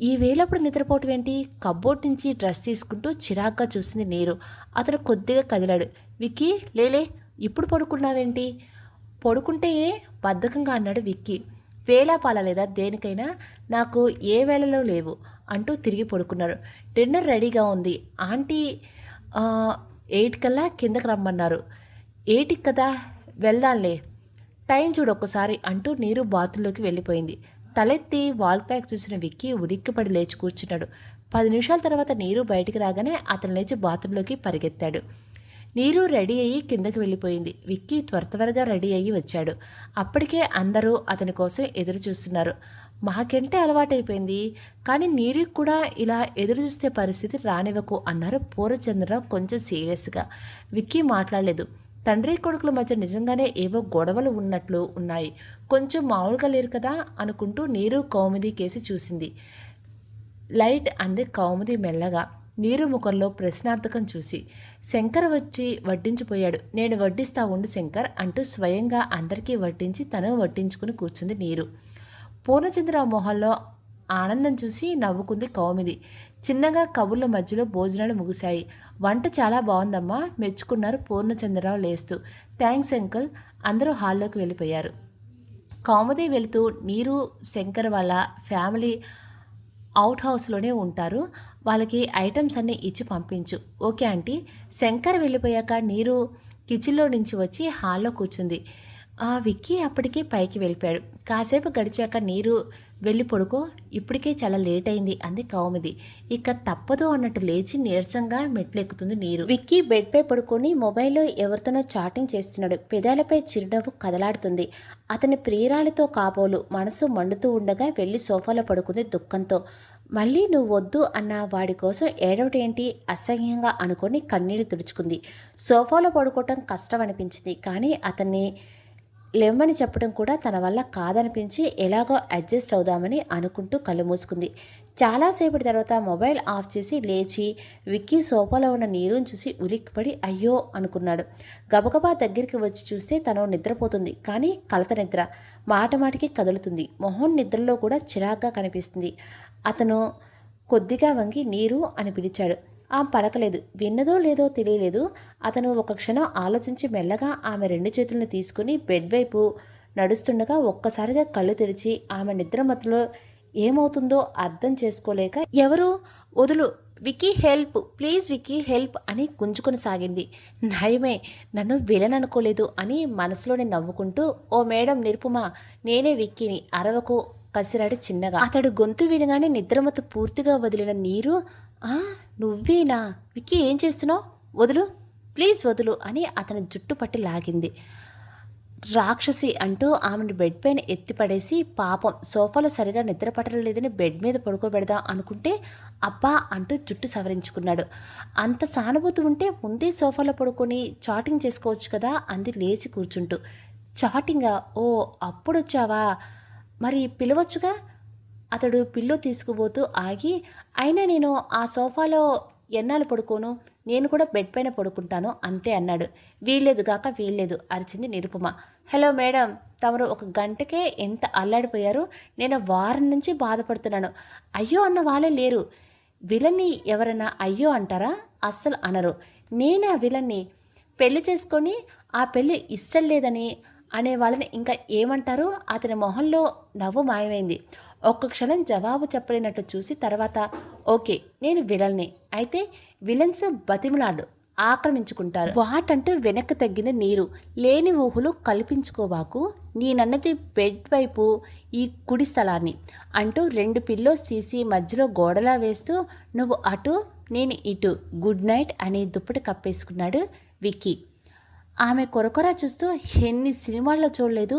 ఈ వేళప్పుడు నిద్రపోవటం ఏంటి? కబ్బోర్డ్ నుంచి డ్రెస్ తీసుకుంటూ చిరాగ్గా చూసింది నీరు. అతను కొద్దిగా కదిలాడు. విక్కీ లేలే, ఇప్పుడు పడుకున్నావేంటి? పడుకుంటే బద్ధకంగా అన్నాడు విక్కీ. వేళ పాలలేదా దేనికైనా? నాకు ఏ వేళలో లేవు అంటూ తిరిగి పడుకున్నారు. డిన్నర్ రెడీగా ఉంది. ఆంటీ 8 కల్లా కిందకు రమ్మన్నారు. 8కి కదా, వెళ్దాంలే. టైం చూడు ఒక్కసారి అంటూ నీరు బాత్రూంలోకి వెళ్ళిపోయింది. తలెత్తి వాల్ ప్యాక్ చూసిన విక్కీ ఉలిక్కిపడి లేచి కూర్చున్నాడు. 10 నిమిషాల తర్వాత నీరు బయటికి రాగానే అతను లేచి బాత్రూంలోకి పరిగెత్తాడు. నీరు రెడీ అయ్యి కిందకి వెళ్ళిపోయింది. విక్కీ త్వరగా రెడీ అయ్యి వచ్చాడు. అప్పటికే అందరూ అతని కోసం ఎదురు చూస్తున్నారు. మాకంటే అలవాటైపోయింది, కానీ నీరుకి కూడా ఇలా ఎదురు చూస్తే పరిస్థితి రానివ్వకు అన్నారు పూర్ణచంద్రరావు కొంచెం సీరియస్గా. విక్కీ మాట్లాడలేదు. తండ్రి కొడుకుల మధ్య నిజంగానే ఏవో గొడవలు ఉన్నట్లు ఉన్నాయి. కొంచెం మామూలుగా లేరు కదా అనుకుంటూ నీరు కౌముది కేసి చూసింది. లైట్ అంది కౌముది మెల్లగా. నీరు ముఖంలో ప్రశ్నార్థకం చూసి. శంకర్ వచ్చి వడ్డించిపోయాడు. నేను వడ్డిస్తా ఉండు శంకర్ అంటూ స్వయంగా అందరికీ వడ్డించి తను వడ్డించుకుని కూర్చుంది నీరు. పూర్ణచంద్రరావు మొహంలో ఆనందం చూసి నవ్వుకుంది కౌమిది. చిన్నగా కబుర్ల మధ్యలో భోజనాలు ముగిశాయి. వంట చాలా బాగుందమ్మా మెచ్చుకున్నారు పూర్ణచంద్రరావు లేస్తూ. Thanks uncle. అందరూ హాల్లోకి వెళ్ళిపోయారు. కౌముది వెళుతూ నీరు శంకర్ వాళ్ళ ఫ్యామిలీ అవుట్ హౌస్లోనే ఉంటారు, వాళ్ళకి ఐటమ్స్ అన్నీ ఇచ్చి పంపించు. Okay aunty. శంకర్ వెళ్ళిపోయాక నీరు కిచెన్లో నుంచి వచ్చి హాల్లో కూర్చుంది. విక్కీ అప్పటికే పైకి వెళ్ళిపోయాడు. కాసేపు గడిచాక నీరు వెళ్ళి పడుకో, ఇప్పటికే చాలా లేట్ అయింది అంది కౌముది. ఇక తప్పదు అన్నట్టు లేచి నీరసంగా మెట్లెక్కుతుంది నీరు. విక్కీ బెడ్పై పడుకొని మొబైల్లో ఎవరితోనో చాటింగ్ చేస్తున్నాడు. పెదాలపై చిరునవ్వు కదలాడుతుంది. అతని ప్రియురాలితో కాబోలు మనసు మండుతూ ఉండగా వెళ్ళి సోఫాలో పడుకుంది దుఃఖంతో. మళ్ళీ నువ్వు వద్దు అన్న వాడి కోసం ఏడవటేంటి అసహ్యంగా అనుకొని కన్నీళ్లు తుడుచుకుంది. సోఫాలో పడుకోవటం కష్టం అనిపించింది, కానీ అతన్ని లెమ్మని చెప్పడం కూడా తన వల్ల కాదనిపించి ఎలాగో అడ్జస్ట్ అవుదామని అనుకుంటూ కళ్ళు మూసుకుంది. చాలాసేపటి తర్వాత మొబైల్ ఆఫ్ చేసి లేచి విక్కీ సోఫాలో ఉన్న నీరుని చూసి ఉలిక్కిపడి అయ్యో అనుకున్నాడు. గబగబా దగ్గరికి వచ్చి చూస్తే తను నిద్రపోతుంది, కానీ కలత నిద్ర. మాటమాటికి కదులుతుంది. మొహం నిద్రలో కూడా చిరాగ్గా కనిపిస్తుంది. అతను కొద్దిగా వంగి నీరు అని పిలిచాడు. ఆమె పలకలేదు. విన్నదో లేదో తెలియలేదు. అతను ఒక క్షణం ఆలోచించి మెల్లగా ఆమె 2 చేతులను తీసుకుని బెడ్ వైపు నడుస్తుండగా ఒక్కసారిగా కళ్ళు తెరిచి ఆమె నిద్రమత్తులో ఏమవుతుందో అర్థం చేసుకోలేక ఎవరు వదులు Vicky help, please Vicky help అని గుంజుకొని సాగింది. నయమే నన్ను విలన్ అనుకోలేదు అని మనసులోనే నవ్వుకుంటూ, ఓ మేడం నిరుపుమ, నేనే విక్కీని, అరవకు కసిరాడు చిన్నగా. అతడు గొంతు వినగానే నిద్రమత్తు పూర్తిగా వదిలిన నీరు, ఆ నువ్వేనా విక్కీ, ఏం చేస్తున్నావు, వదులు ప్లీజ్ వదులు అని అతని జుట్టు పట్టి లాగింది. రాక్షసి అంటూ ఆమెను బెడ్ పైన ఎత్తిపడేసి, పాపం సోఫాలో సరిగా నిద్ర పట్టడం లేదని బెడ్ మీద పడుకోబెడదాం అనుకుంటే అబ్బా అంటూ జుట్టు సవరించుకున్నాడు. అంత సానుభూతి ఉంటే ముందే సోఫాలో పడుకొని చాటింగ్ చేసుకోవచ్చు కదా అంది లేచి కూర్చుంటూ. చాటింగా, ఓ అప్పుడొచ్చావా, మరి పిలవచ్చుగా. అతడు పిల్లో తీసుకుపోతూ ఆగి, అయినా నేను ఆ సోఫాలో ఎన్నాళ్ళు పడుకోను, నేను కూడా బెడ్ పైన పడుకుంటాను అంతే అన్నాడు. వీల్లేదు గాక వీల్లేదు అరిచింది నిరుపమ. హలో మేడం, తమరు ఒక గంటకే ఎంత అల్లాడిపోయారు, నేను వారం నుంచి బాధపడుతున్నాను. అయ్యో అన్న వాళ్ళే లేరు. విలన్ని ఎవరైనా అయ్యో అంటారా, అస్సలు అనరు. నేనే ఆ విలన్ని. పెళ్లి చేసుకొని ఆ పెళ్ళి ఇష్టం లేదని అనే వాళ్ళని ఇంకా ఏమంటారు. అతని మొహంలో నవ్వు మాయమైంది. ఒక్క క్షణం జవాబు చెప్పలేనట్టు చూసి తర్వాత, ఓకే నేను విలన్ని అయితే విలన్స్ బతిమలాడు ఆక్రమించుకుంటారు. వాటంటూ వెనక్కి తగ్గిన నీరు. లేని ఊహలు కల్పించుకోవాకు, నేనన్నది బెడ్ వైపు ఈ కుడి స్థలాన్ని అంటూ 2 పిల్లోస్ తీసి మధ్యలో గోడలా వేస్తూ, నువ్వు అటు నేను ఇటు, గుడ్ నైట్ అని దుప్పటి కప్పేసుకున్నాడు విక్కీ. ఆమె కొరకొరా చూస్తూ, ఎన్ని సినిమాల్లో చూడలేదు,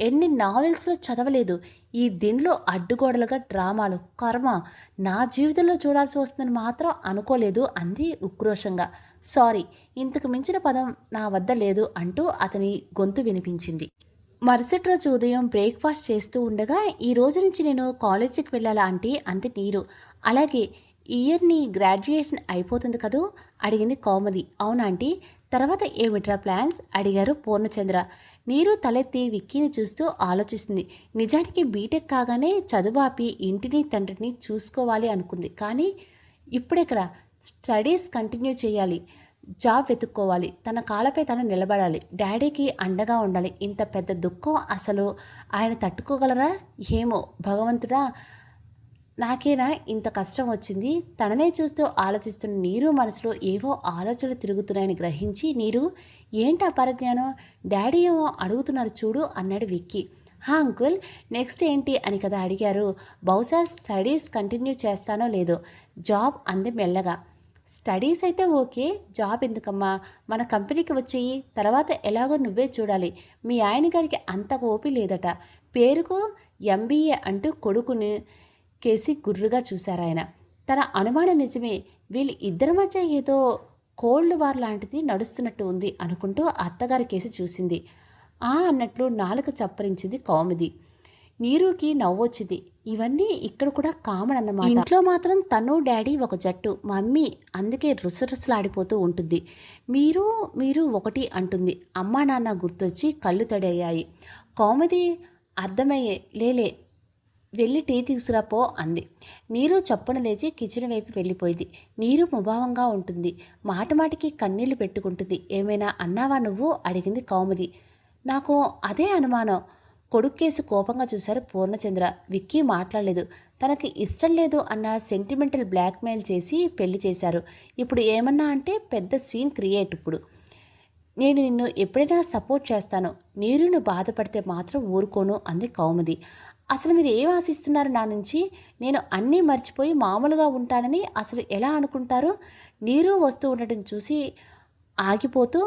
ఎన్ని నావెల్స్లో చదవలేదు, ఈ దీనిలో అడ్డుగోడలుగా డ్రామాలు, కర్మ, నా జీవితంలో చూడాల్సి వస్తుందని మాత్రం అనుకోలేదు అంది ఉక్రోషంగా. సారీ, ఇంతకు మించిన పదం నా వద్ద లేదు అంటూ అతని గొంతు వినిపించింది. మరుసటి రోజు ఉదయం బ్రేక్ఫాస్ట్ చేస్తూ ఉండగా, ఈ రోజు నుంచి నేను కాలేజీకి వెళ్ళాలా ఆంటీ అంది నీరు. అలాగే, ఇయర్ని గ్రాడ్యుయేషన్ అయిపోతుంది కదూ అడిగింది కౌముది. అవునాంటీ, తర్వాత ఏమిట్రా ప్లాన్స్ అడిగారు పూర్ణచంద్ర. నీరు తలెత్తి విక్కీని చూస్తూ ఆలోచిస్తుంది. నిజానికి బీటెక్ కాగానే చదువు ఆపి ఇంటిని తండ్రిని చూసుకోవాలి అనుకుంది. కానీ ఇప్పుడెక్కడ, స్టడీస్ కంటిన్యూ చేయాలి, జాబ్ వెతుక్కోవాలి, తన కాళ్ళపై తను నిలబడాలి, డాడీకి అండగా ఉండాలి. ఇంత పెద్ద దుఃఖం అసలు ఆయన తట్టుకోగలరా ఏమో భగవంతుడా, నాకేనా ఇంత కష్టం వచ్చింది. తననే చూస్తూ ఆలోచిస్తున్న నీరు మనసులో ఏవో ఆలోచనలు తిరుగుతున్నాయని గ్రహించి, నీరు ఏంటి పరజ్ఞానం, డాడీ ఏమో అడుగుతున్నారు చూడు అన్నాడు విక్కీ. హా అంకుల్, నెక్స్ట్ ఏంటి అని కదా అడిగారు. బహుశా స్టడీస్ కంటిన్యూ చేస్తానో లేదో, జాబ్ అంది మెల్లగా. స్టడీస్ అయితే ఓకే, జాబ్ ఎందుకమ్మా, మన కంపెనీకి వచ్చేయి, తర్వాత ఎలాగో నువ్వే చూడాలి. మీ ఆయన గారికి అంత ఓపి లేదట, పేరుకు ఎంబీఏ అంటూ కొడుకుని కేసి గుర్రుగా చూశారాయన. తన అనుమానం నిజమే, వీళ్ళు ఇద్దరి మధ్య ఏదో కోల్డ్ వార్ లాంటిది నడుస్తున్నట్టు ఉంది అనుకుంటూ అత్తగారి కేసి చూసింది. ఆ అన్నట్లు నాలుక చప్పరించింది కౌముది. నీరుకి నవ్వొచ్చింది. ఇవన్నీ ఇక్కడ కూడా కామన్ అన్నమాట. ఇంట్లో మాత్రం తను డాడీ ఒక జట్టు, మమ్మీ అందుకే రుసరుసలాడిపోతూ ఉంటుంది. మీరు మీరు ఒకటి అంటుంది. అమ్మా నాన్న గుర్తొచ్చి కళ్ళు తడయ్యాయి. కౌముది అర్థమయ్యే, లేలే వెళ్ళి టీ తీసుకురాపో అంది. నీరు చప్పున లేచి కిచెన్ వైపు వెళ్ళిపోయింది. నీరు ముభావంగా ఉంటుంది, మాటమాటికి కన్నీళ్లు పెట్టుకుంటుంది. ఏమైనా అన్నావా నువ్వు అడిగింది కౌముది. నాకు అదే అనుమానం. కొడుక్కేసి కోపంగా చూశారు పూర్ణచంద్ర. విక్కీ మాట్లాడలేదు. తనకి ఇష్టం లేదు అన్న సెంటిమెంటల్ బ్లాక్మెయిల్ చేసి పెళ్లి చేశారు. ఇప్పుడు ఏమన్నా అంటే పెద్ద సీన్ క్రియేట్. ఇప్పుడు నేను నిన్ను ఎప్పుడైనా సపోర్ట్ చేస్తాను, నీరును బాధపడితే మాత్రం ఊరుకోను అంది కౌముది. అసలు మీరు ఏం ఆశిస్తున్నారు నా నుంచి, నేను అన్నీ మర్చిపోయి మామూలుగా ఉంటానని అసలు ఎలా అనుకుంటారు. నీరు వస్తూ ఉండటం చూసి ఆగిపోతూ,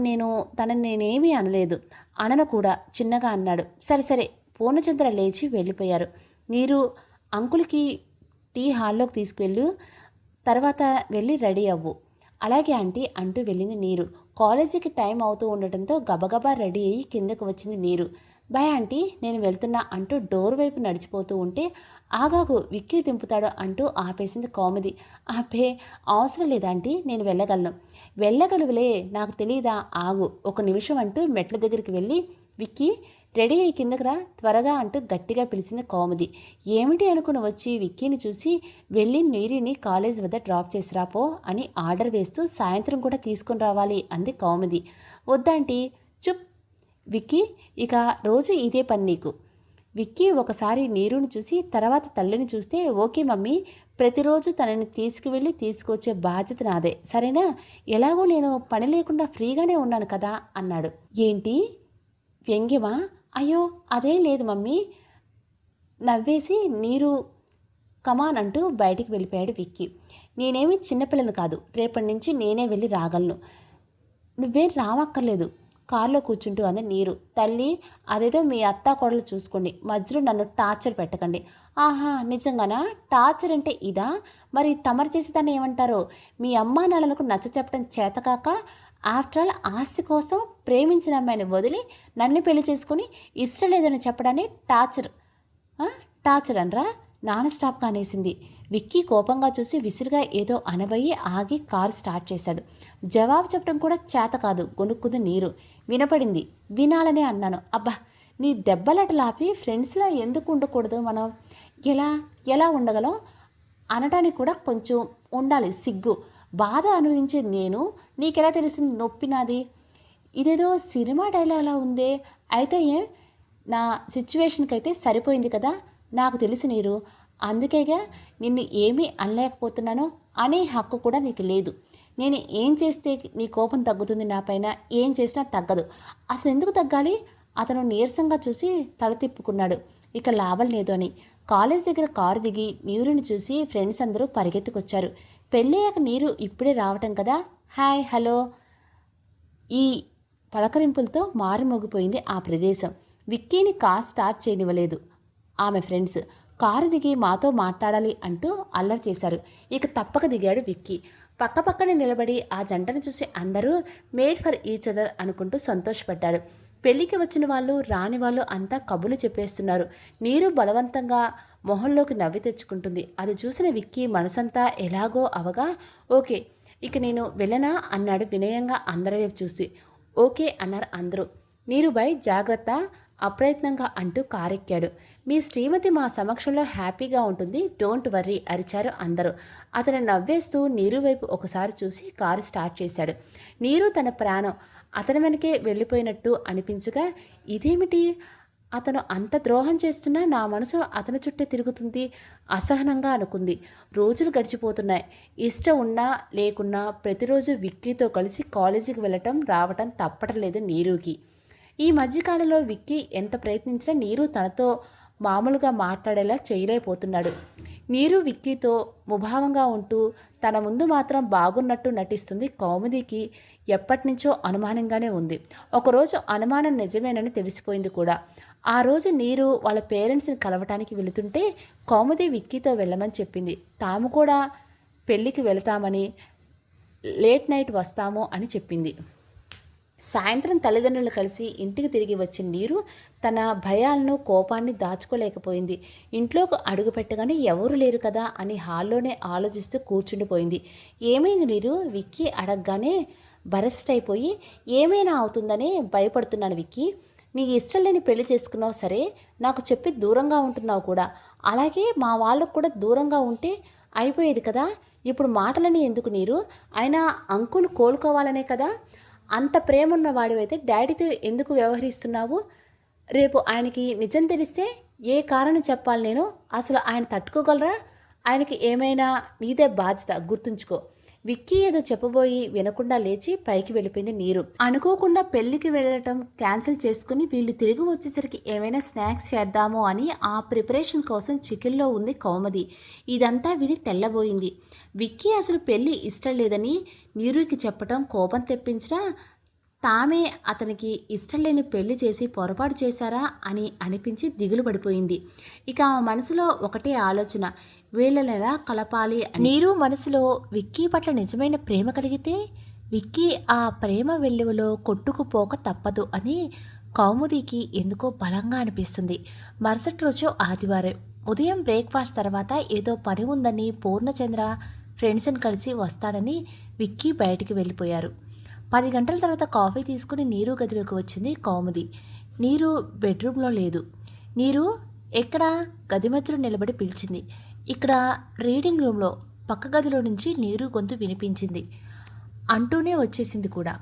నేను తనని నేనేమీ అనలేదు, అనను కూడా చిన్నగా అన్నాడు. సరే సరే పూర్ణచంద్ర లేచి వెళ్ళిపోయారు. నీరు అంకుల్కి టీ హాల్లోకి తీసుకువెళ్ళు, తర్వాత వెళ్ళి రెడీ అవ్వు. అలాగే ఆంటీ అంటూ వెళ్ళింది నీరు. కాలేజీకి టైం అవుతూ ఉండటంతో గబగబా రెడీ అయ్యి కిందకు వచ్చింది నీరు. బాయ్ ఆంటీ, నేను వెళ్తున్నా అంటూ డోర్ వైపు నడిచిపోతూ ఉంటే, ఆగాగు విక్కీ దింపుతాడు అంటూ ఆపేసింది కౌముది. ఆపే అవసరం లేదాంటీ, నేను వెళ్ళగలను. వెళ్ళగలుగులే, నాకు తెలీదా, ఆగు ఒక నిమిషం అంటూ మెట్ల దగ్గరికి వెళ్ళి, విక్కీ రెడీ అయ్యి కిందకి త్వరగా అంటూ గట్టిగా పిలిచింది కౌముది. ఏమిటి అనుకుని వచ్చి విక్కీని చూసి, వెళ్ళి నీరిని కాలేజ్ వద్ద డ్రాప్ చేసి రాపో అని ఆర్డర్ వేస్తూ, సాయంత్రం కూడా తీసుకుని రావాలి అంది కౌముది. వద్దాంటీ, చుప్ విక్కీ, ఇక రోజు ఇదే పని నీకు. విక్కీ ఒకసారి నీరుని చూసి తర్వాత తల్లిని చూస్తే, ఓకే మమ్మీ, ప్రతిరోజు తనని తీసుకువెళ్ళి తీసుకొచ్చే బాధ్యత నాదే, సరేనా? ఎలాగో నేను పని లేకుండా ఫ్రీగానే ఉన్నాను కదా అన్నాడు. ఏంటి, వ్యంగ్యమా? అయ్యో అదేం లేదు మమ్మీ, నవ్వేసి నీరు కమాన్ అంటూ బయటికి వెళ్ళిపోయాడు విక్కీ. నేనేమి చిన్నపిల్లని కాదు, రేపటి నుంచి నేనే వెళ్ళి రాగలను, నువ్వేం రావక్కర్లేదు, కారులో కూర్చుంటూ అంది నీరు. తల్లి, అదేదో మీ అత్తా కోడలు చూసుకోండి, మధ్యలో నన్ను టార్చర్ పెట్టకండి. ఆహా, నిజంగానా? టార్చర్ అంటే ఇదా? మరి తమరు చేసేదాన్ని ఏమంటారో? మీ అమ్మా నాన్నలకు నచ్చ చెప్పడం చేతకాక, ఆఫ్టర్ ఆల్ ఆస్తి కోసం ప్రేమించిన అమ్మాయిని వదిలి నన్ను పెళ్లి చేసుకుని ఇష్టం లేదని చెప్పడాన్ని టార్చర్ టార్చర్ అనరా? నాన్ స్టాప్గా అనేసింది. విక్కీ కోపంగా చూసి విసిరిగా ఏదో అనబోయి ఆగి కారు స్టార్ట్ చేశాడు. జవాబు చెప్పడం కూడా చేత కాదు, గొనుక్కుంది నీరు. వినపడింది, వినాలనే అన్నాను. అబ్బా, నీ దెబ్బలాటలు ఆపి ఫ్రెండ్స్లా ఎందుకు ఉండకూడదు? మనం ఎలా ఎలా ఉండగలం అనటానికి కూడా కొంచెం ఉండాలి సిగ్గు. బాధ అనుభవించేది నేను, నీకెలా తెలిసింది నొప్పి నాది? ఇదేదో సినిమా డైలాగ్లా ఉందే. అయితే నా సిచ్యువేషన్కి అయితే సరిపోయింది కదా. నాకు తెలిసి నీరు, అందుకేగా నిన్ను ఏమీ అనలేకపోతున్నానో అనే హక్కు కూడా నీకు లేదు. నేను ఏం చేస్తే నీ కోపం తగ్గుతుంది నా పైన? ఏం చేసినా తగ్గదు. అసలు ఎందుకు తగ్గాలి? అతను నీరసంగా చూసి తల తిప్పుకున్నాడు. ఇక లాభం లేదు అని కాలేజ్ దగ్గర కారు దిగి నీరుని చూసి ఫ్రెండ్స్ అందరూ పరిగెత్తుకొచ్చారు. పెళ్ళయ్యాక నీరు ఇప్పుడే రావటం కదా, హాయ్ హలో ఈ పలకరింపులతో మారుమోగిపోయింది ఆ ప్రదేశం. విక్కీని కార్ స్టార్ట్ చేయనివ్వలేదు ఆమె ఫ్రెండ్స్. కారు దిగి మాతో మాట్లాడాలి అంటూ అల్లరి చేశారు. ఇక తప్పక దిగాడు విక్కీ. పక్కపక్కనే నిలబడి ఆ జంటను చూసి అందరూ మేడ్ ఫర్ ఈచ్ అదర్ అనుకుంటూ సంతోషపడ్డాడు. పెళ్లికి వచ్చిన వాళ్ళు రాని వాళ్ళు అంతా కబులు చెప్పేస్తున్నారు. నీరు బలవంతంగా మొహంలోకి నవ్వి తెచ్చుకుంటుంది. అది చూసిన విక్కీ మనసంతా ఎలాగో అవగా, ఓకే ఇక నేను వెళ్ళనా అన్నాడు వినయంగా అందరి వైపు చూసి. ఓకే అన్నారు అందరూ. నీరుబాయ్ జాగ్రత్త అప్రయత్నంగా అంటూ కారెక్కాడు. మీ శ్రీమతి మా సమక్షంలో హ్యాపీగా ఉంటుంది, డోంట్ వర్రీ అరిచారు అందరూ. అతను నవ్వేస్తూ నీరు వైపు ఒకసారి చూసి కారు స్టార్ట్ చేశాడు. నీరు తన ప్రాణం అతని వెనకే వెళ్ళిపోయినట్టు అనిపించగా, ఇదేమిటి, అతను అంత ద్రోహం చేస్తున్నా నా మనసు అతని చుట్టే తిరుగుతుంది అసహనంగా అనుకుంది. రోజులు గడిచిపోతున్నాయి. ఇష్టం ఉన్నా లేకున్నా ప్రతిరోజు విక్కీతో కలిసి కాలేజీకి వెళ్ళటం రావటం తప్పటలేదు నీరుకి. ఈ మధ్యకాలంలో విక్కీ ఎంత ప్రయత్నించినా నీరు తనతో మామూలుగా మాట్లాడేలా చేయలేకపోతున్నాడు. నీరు విక్కీతో ముభావంగా ఉంటూ తన ముందు మాత్రం బాగున్నట్టు నటిస్తుంది. కౌముదికి ఎప్పటినుంచో అనుమానంగానే ఉంది. ఒకరోజు అనుమానం నిజమేనని తెలిసిపోయింది కూడా. ఆ రోజు నీరు వాళ్ళ పేరెంట్స్ని కలవటానికి వెళుతుంటే కౌముది విక్కీతో వెళ్ళమని చెప్పింది. తాము కూడా పెళ్ళికి వెళతామని, లేట్ నైట్ వస్తాము అని చెప్పింది. సాయంత్రం తల్లిదండ్రులు కలిసి ఇంటికి తిరిగి వచ్చిన నీరు తన భయాలను కోపాన్ని దాచుకోలేకపోయింది. ఇంట్లోకి అడుగు పెట్టగానే ఎవరు లేరు కదా అని హాల్లోనే ఆలోచిస్తూ కూర్చుండిపోయింది. ఏమైంది నీరు? విక్కీ అడగగానే బరస్ట్ అయిపోయి, ఏమైనా అవుతుందని భయపడుతున్నాను విక్కీ. నీ ఇష్టం లేని పెళ్లి చేసుకున్నావు సరే, నాకు చెప్పి దూరంగా ఉంటున్నావు కూడా. అలాగే మా వాళ్ళకు కూడా దూరంగా ఉంటే అయిపోయేది కదా. ఇప్పుడు మాటలని ఎందుకు నీరు? అయినా అంకుల్ కోలుకోవాలనే కదా. అంత ప్రేమ ఉన్న వాడివైతే డాడీతో ఎందుకు వ్యవహరిస్తున్నావు? రేపు ఆయనకి నిజం తెలిస్తే ఏ కారణం చెప్పాలి నేను? అసలు ఆయన తట్టుకోగలరా? ఆయనకి ఏమైనా నీదే బాధ్యత, గుర్తుంచుకో. విక్కీ ఏదో చెప్పబోయి వినకుండా లేచి పైకి వెళ్ళిపోయింది నీరు. అనుకోకుండా పెళ్ళికి వెళ్ళటం క్యాన్సిల్ చేసుకుని వీళ్ళు తిరిగి వచ్చేసరికి ఏమైనా స్నాక్స్ చేద్దామో అని ఆ ప్రిపరేషన్ కోసం చికెన్లో ఉంది కౌముది. ఇదంతా విని తెల్లబోయింది. విక్కీ అసలు పెళ్ళి ఇష్టం లేదని నీరుకి చెప్పటం కోపం తెప్పించినా, తామే అతనికి ఇష్టం లేని పెళ్లి చేసి పొరపాటు చేశారా అని అనిపించి దిగులు పడిపోయింది. ఇక ఆమె మనసులో ఒకటే ఆలోచన, వీళ్ళని ఎలా కలపాలి అని. నీరు మనసులో విక్కీ పట్ల నిజమైన ప్రేమ కలిగితే విక్కీ ఆ ప్రేమ వెల్లువలో కొట్టుకుపోక తప్పదు అని కౌముదికి ఎందుకో బలంగా అనిపిస్తుంది. మరుసటి రోజు ఆదివారం ఉదయం బ్రేక్ఫాస్ట్ తర్వాత ఏదో పని ఉందని పూర్ణచంద్ర ఫ్రెండ్స్ని కలిసి వస్తాడని విక్కీ బయటికి వెళ్ళిపోయారు. 10 గంటల తర్వాత కాఫీ తీసుకుని నీరు గదిలోకి వచ్చింది కౌముది. నీరు బెడ్రూమ్లో లేదు. నీరు ఎక్కడా? గది మధ్యలో నిలబడి పిలిచింది. ఇక్కడ రీడింగ్ రూమ్లో. పక్క గదిలో నుంచి నీరు గొంతు వినిపించింది. అంటూనే వచ్చేసింది కూడా.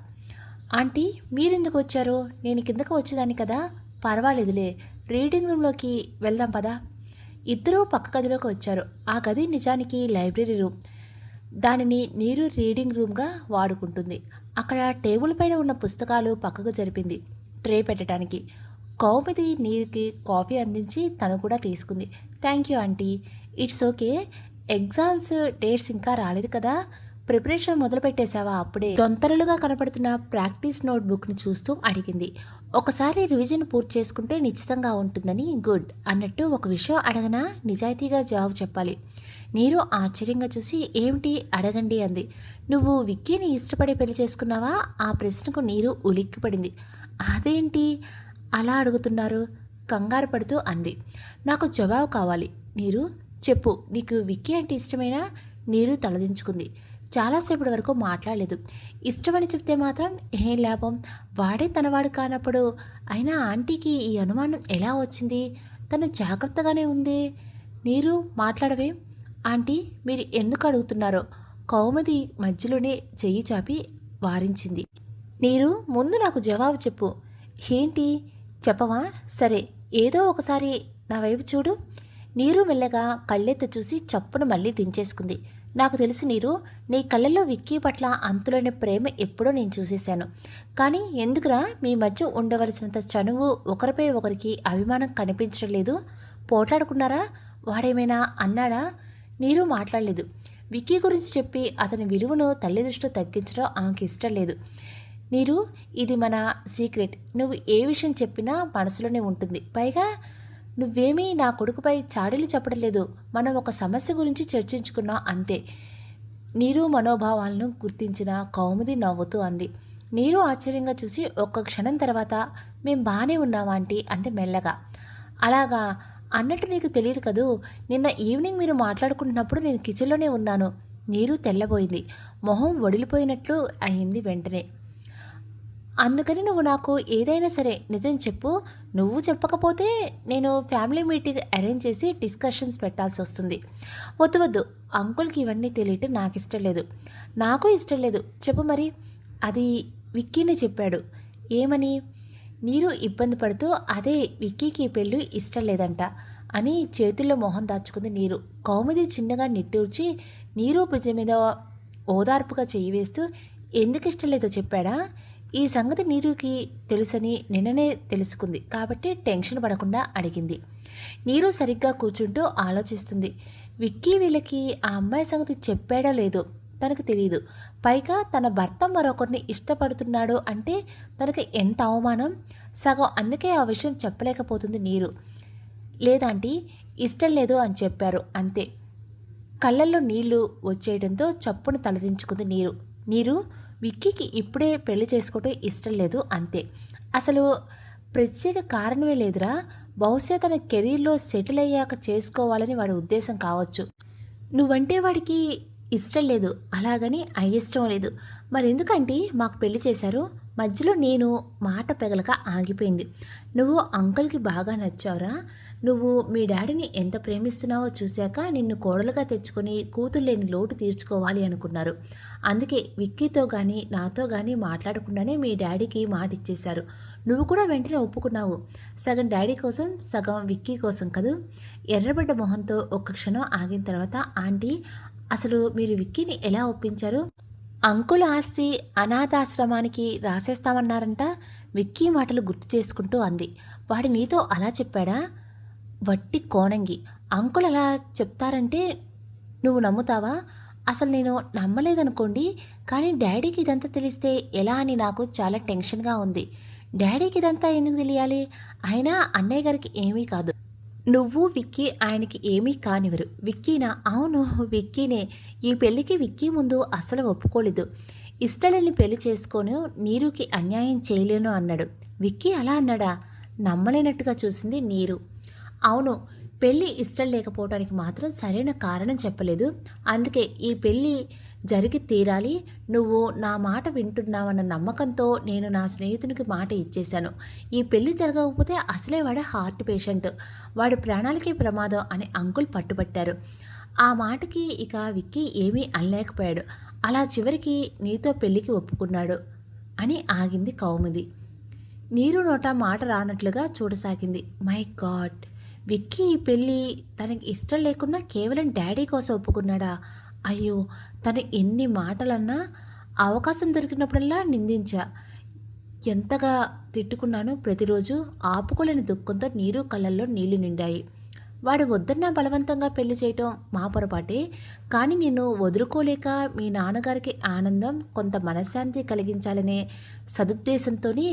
ఆంటీ, మీరెందుకు వచ్చారు? నేను కిందకు వచ్చేదాన్ని కదా. పర్వాలేదులే, రీడింగ్ రూమ్లోకి వెళ్దాం పదా. ఇద్దరూ పక్క గదిలోకి వచ్చారు. ఆ గది నిజానికి లైబ్రరీ రూమ్. దానిని నీరు రీడింగ్ రూమ్గా వాడుకుంటుంది. అక్కడ టేబుల్ పైన ఉన్న పుస్తకాలు పక్కకు జరిపింది ట్రే పెట్టడానికి. కౌముది నీరుకి కాఫీ అందించి తను కూడా తీసుకుంది. Thank you aunty. It's okay. Exams dates ఇంకా రాలేదు కదా, ప్రిపరేషన్ మొదలు పెట్టేశావా అప్పుడే? తొంతరలుగా కనపడుతున్న ప్రాక్టీస్ నోట్బుక్ని చూస్తూ అడిగింది. ఒకసారి రివిజన్ పూర్తి చేసుకుంటే నిశ్చితంగా ఉంటుందని. గుడ్ అన్నట్టు ఒక విషయం అడగనా, నిజాయితీగా జవాబు చెప్పాలి. నీరు ఆశ్చర్యంగా చూసి ఏమిటి అడగండి అంది. నువ్వు విక్కీని ఇష్టపడి పెళ్లి చేసుకున్నావా? ఆ ప్రశ్నకు నీరు ఉలిక్కిపడింది. అదేంటి అలా అడుగుతున్నారు? కంగారు పడుతూ అంది. నాకు జవాబు కావాలి. నీరు చెప్పు, నీకు విక్కీ అంటే ఇష్టమేనా? నీరు తలదించుకుంది. చాలాసేపటి వరకు మాట్లాడలేదు. ఇష్టమని చెప్తే మాత్రం ఏం లాభం, వాడే తనవాడు కానప్పుడు. అయినా ఆంటీకి ఈ అనుమానం ఎలా వచ్చింది? తను జాగ్రత్తగానే ఉంది. నీరు మాట్లాడవే. ఆంటీ మీరు ఎందుకు అడుగుతున్నారో? కౌముది మధ్యలోనే చెయ్యి చాపి వారించింది. నీరు ముందు నాకు జవాబు చెప్పు. ఏంటి చెప్పవా? సరే ఏదో ఒకసారి నా వైపు చూడు. నీరు మెల్లగా కళ్ళెత్త చూసి చప్పును మళ్ళీ దించేసుకుంది. నాకు తెలిసి నీరు, నీ కళ్ళల్లో విక్కీ పట్ల అంతులేని ప్రేమ ఎప్పుడో నేను చూసేశాను. కానీ ఎందుకురా మీ మధ్య ఉండవలసినంత చనువు, ఒకరిపై ఒకరికి అభిమానం కనిపించడం లేదు? పోట్లాడుకున్నారా? వాడేమైనా అన్నాడా? నీరు మాట్లాడలేదు. విక్కీ గురించి చెప్పి అతని విలువను తల్లి దృష్టిలో తగ్గించడం ఆమెకి ఇష్టం లేదు. నీరు, ఇది మన సీక్రెట్. నువ్వు ఏ విషయం చెప్పినా మనసులోనే ఉంటుంది. పైగా నువ్వేమీ నా కొడుకుపై చాడీలు చెప్పడం లేదు. మనం ఒక సమస్య గురించి చర్చించుకున్నాం అంతే. నీరు మనోభావాలను గుర్తించిన కౌముది నవ్వుతూ అంది. నీరు ఆశ్చర్యంగా చూసి ఒక్క క్షణం తర్వాత మేం బాగానే ఉన్నామా ఆంటీ అంతే మెల్లగా. అలాగా అన్నట్టు నీకు తెలియదు కదూ, నిన్న ఈవినింగ్ మీరు మాట్లాడుకుంటున్నప్పుడు నేను కిచెన్లోనే ఉన్నాను. నీరు తెల్లబోయింది. మొహం వడిలిపోయినట్లు అయింది వెంటనే. అందుకని నువ్వు నాకు ఏదైనా సరే నిజం చెప్పు. నువ్వు చెప్పకపోతే నేను ఫ్యామిలీ మీటింగ్ అరేంజ్ చేసి డిస్కషన్స్ పెట్టాల్సి వస్తుంది. వద్దు వద్దు, అంకుల్కి ఇవన్నీ తెలియటం నాకు ఇష్టం లేదు. నాకు ఇష్టం లేదు. చెప్పు మరి. అది విక్కీనే చెప్పాడు. ఏమని? నీరు ఇబ్బంది పడుతూ అదే విక్కీకి పెళ్ళి ఇష్టం లేదంట అని చేతుల్లో మొహం దాచుకుంది నీరు. కౌముది చిన్నగా నిట్టూర్చి నీరు భుజం మీద ఓదార్పుగా చెయ్యి వేస్తూ ఎందుకు ఇష్టం లేదో చెప్పాడా? ఈ సంగతి నీరుకి తెలుసని నిన్ననే తెలుసుకుంది కాబట్టి టెన్షన్ పడకుండా అడిగింది. నీరు సరిగ్గా కూర్చుంటూ ఆలోచిస్తుంది. విక్కీ వీళ్ళకి ఆ అమ్మాయి సంగతి చెప్పాడో లేదో తనకు తెలియదు. పైగా తన భర్త మరొకరిని ఇష్టపడుతున్నాడు అంటే తనకి ఎంత అవమానం. సగం అందుకే ఆ విషయం చెప్పలేకపోతుంది నీరు. లేదంటే ఇష్టం లేదు అని చెప్పారు అంతే. కళ్ళల్లో నీళ్లు వచ్చేయడంతో చప్పును తలదించుకుంది నీరు. నీరు, విక్కీకి ఇప్పుడే పెళ్లి చేసుకోవటం ఇష్టం లేదు అంతే. అసలు ప్రత్యేక కారణమే లేదురా. బహుశా తన కెరీర్లో సెటిల్ అయ్యాక చేసుకోవాలని వాడి ఉద్దేశం కావచ్చు. నువ్వంటే వాడికి ఇష్టం లేదు, అలాగని అయిష్టం లేదు. మరెందుకంటే మాకు పెళ్లి చేశారు? మధ్యలో నేను మాట పెగలక ఆగిపోయింది. నువ్వు అంకుల్కి బాగా నచ్చావురా. నువ్వు మీ డాడీని ఎంత ప్రేమిస్తున్నావో చూశాక నిన్ను కోడలుగా తెచ్చుకొని కూతురు లేని లోటు తీర్చుకోవాలి అనుకున్నారు. అందుకే విక్కీతో కానీ నాతో కానీ మాట్లాడకుండానే మీ డాడీకి మాట ఇచ్చేశారు. నువ్వు కూడా వెంటనే ఒప్పుకున్నావు. సగం డాడీ కోసం, సగం విక్కీ కోసం కదూ. ఎర్రబడ్డ మొహంతో ఒక్క క్షణం ఆగిన తర్వాత ఆంటీ, అసలు మీరు విక్కీని ఎలా ఒప్పించారు? అంకుల్ ఆస్తి అనాథాశ్రమానికి రాసేస్తామన్నారంట. విక్కీ మాటలు గుర్తు చేసుకుంటూ అంది. వాడి నీతో అలా చెప్పాడా? వట్టి కోనంగి. అంకుల్ అలా చెప్తారంటే నువ్వు నమ్ముతావా? అసలు నేను నమ్మలేదనుకోండి, కానీ డాడీకి ఇదంతా తెలిస్తే ఎలా అని నాకు చాలా టెన్షన్గా ఉంది. డాడీకి ఇదంతా ఎందుకు తెలియాలి? అయినా అన్నయ్య గారికి ఏమీ కాదు. నువ్వు విక్కీ ఆయనకి ఏమీ కానివ్వరు. విక్కీనా? అవును విక్కీనే. ఈ పెళ్ళికి విక్కీ ముందు అసలు ఒప్పుకోలేదు. ఇష్టలేని పెళ్లి చేసుకొని నీరుకి అన్యాయం చేయలేను అన్నాడు. విక్కీ అలా అన్నాడా? నమ్మలేనట్టుగా చూసింది నీరు. అవును, పెళ్ళి ఇష్టం లేకపోవడానికి మాత్రం సరైన కారణం చెప్పలేదు. అందుకే ఈ పెళ్ళి జరిగి తీరాలి. నువ్వు నా మాట వింటున్నావన్న నమ్మకంతో నేను నా స్నేహితునికి మాట ఇచ్చేశాను. ఈ పెళ్ళి జరగకపోతే అసలే వాడు హార్ట్ పేషెంట్, వాడి ప్రాణాలకి ప్రమాదం అని అంకుల్ పట్టుబట్టారు. ఆ మాటకి ఇక విక్కీ ఏమీ అనలేకపోయాడు. అలా చివరికి నీతో పెళ్ళికి ఒప్పుకున్నాడు అని ఆగింది కౌముది. నీరు నోట మాట రానట్లుగా చూడసాగింది. My god! విక్కీ ఈ పెళ్ళి తనకి ఇష్టం లేకుండా కేవలం డ్యాడీ కోసం ఒప్పుకున్నాడా? అయ్యో! తను ఎన్ని మాటలన్నా అవకాశం దొరికినప్పుడల్లా నిందించా. ఎంతగా తిట్టుకున్నానో ప్రతిరోజు. ఆపుకోలేని దుఃఖంతో నీరు కళ్ళల్లో నీళ్లు నిండాయి. వాడు వద్దన్నా బలవంతంగా పెళ్లి చేయటం మా పొరపాటే. కానీ నిన్ను వదులుకోలేక మీ నాన్నగారికి ఆనందం, కొంత మనశ్శాంతి కలిగించాలనే సదుద్దేశంతోనే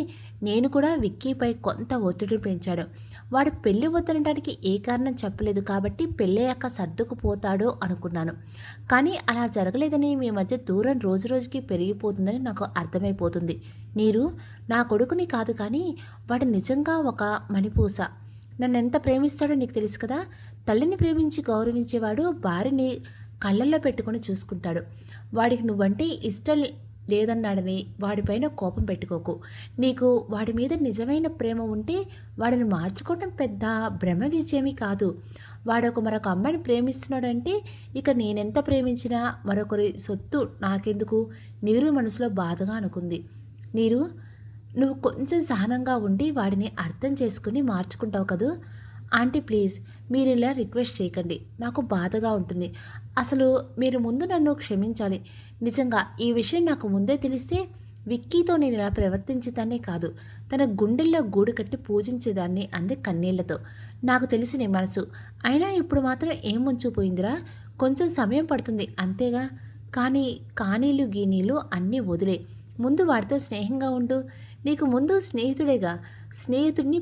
నేను కూడా విక్కీపై కొంత ఒత్తిడి పెంచాను. వాడు పెళ్లి వద్దనడానికి ఏ కారణం చెప్పలేదు కాబట్టి పెళ్ళయ్యాక సర్దుకుపోతాడో అనుకున్నాను. కానీ అలా జరగలేదని మీ మధ్య దూరం రోజురోజుకి పెరిగిపోతుందని నాకు అర్థమైపోతుంది. నీరు, నా కొడుకుని కాదు కానీ వాడు నిజంగా ఒక మణిపూస. నన్నెంత ప్రేమిస్తాడో నీకు తెలుసు కదా. తల్లిని ప్రేమించి గౌరవించేవాడు భార్యని కళ్ళల్లో పెట్టుకొని చూసుకుంటాడు. వాడికి నువ్వంటే ఇష్టం లేదన్నాడని వాడిపైన కోపం పెట్టుకోకు. నీకు వాడి మీద నిజమైన ప్రేమ ఉంటే వాడిని మార్చుకోవడం పెద్ద భ్రమ విజయమీ కాదు. వాడొక మరొక అమ్మాయిని ప్రేమిస్తున్నాడంటే ఇక నేనెంత ప్రేమించినా మరొకరి సొత్తు నాకెందుకు? నీరు మనసులో బాధగా అనుకుంది. నీరు, నువ్వు కొంచెం సహనంగా ఉండి వాడిని అర్థం చేసుకుని మార్చుకుంటావు కదూ. ఆంటీ ప్లీజ్ మీరు ఇలా రిక్వెస్ట్ చేయకండి. నాకు బాధగా ఉంటుంది. అసలు మీరు ముందు నన్ను క్షమించాలి. నిజంగా ఈ విషయం నాకు ముందే తెలిస్తే విక్కీతో నేను ఇలా ప్రవర్తించేదాన్నే కాదు, తన గుండెల్లో గూడు కట్టి పూజించేదాన్ని అంది కన్నీళ్లతో. నాకు తెలిసి నీ మనసు. అయినా ఇప్పుడు మాత్రం ఏం ముంచుపోయిందిరా? కొంచెం సమయం పడుతుంది అంతేగా. కానీ కానీలు గీనీలు అన్నీ వదిలే. ముందు వాడితో స్నేహంగా ఉండు. నీకు ముందు స్నేహితుడేగా. స్నేహితుడిని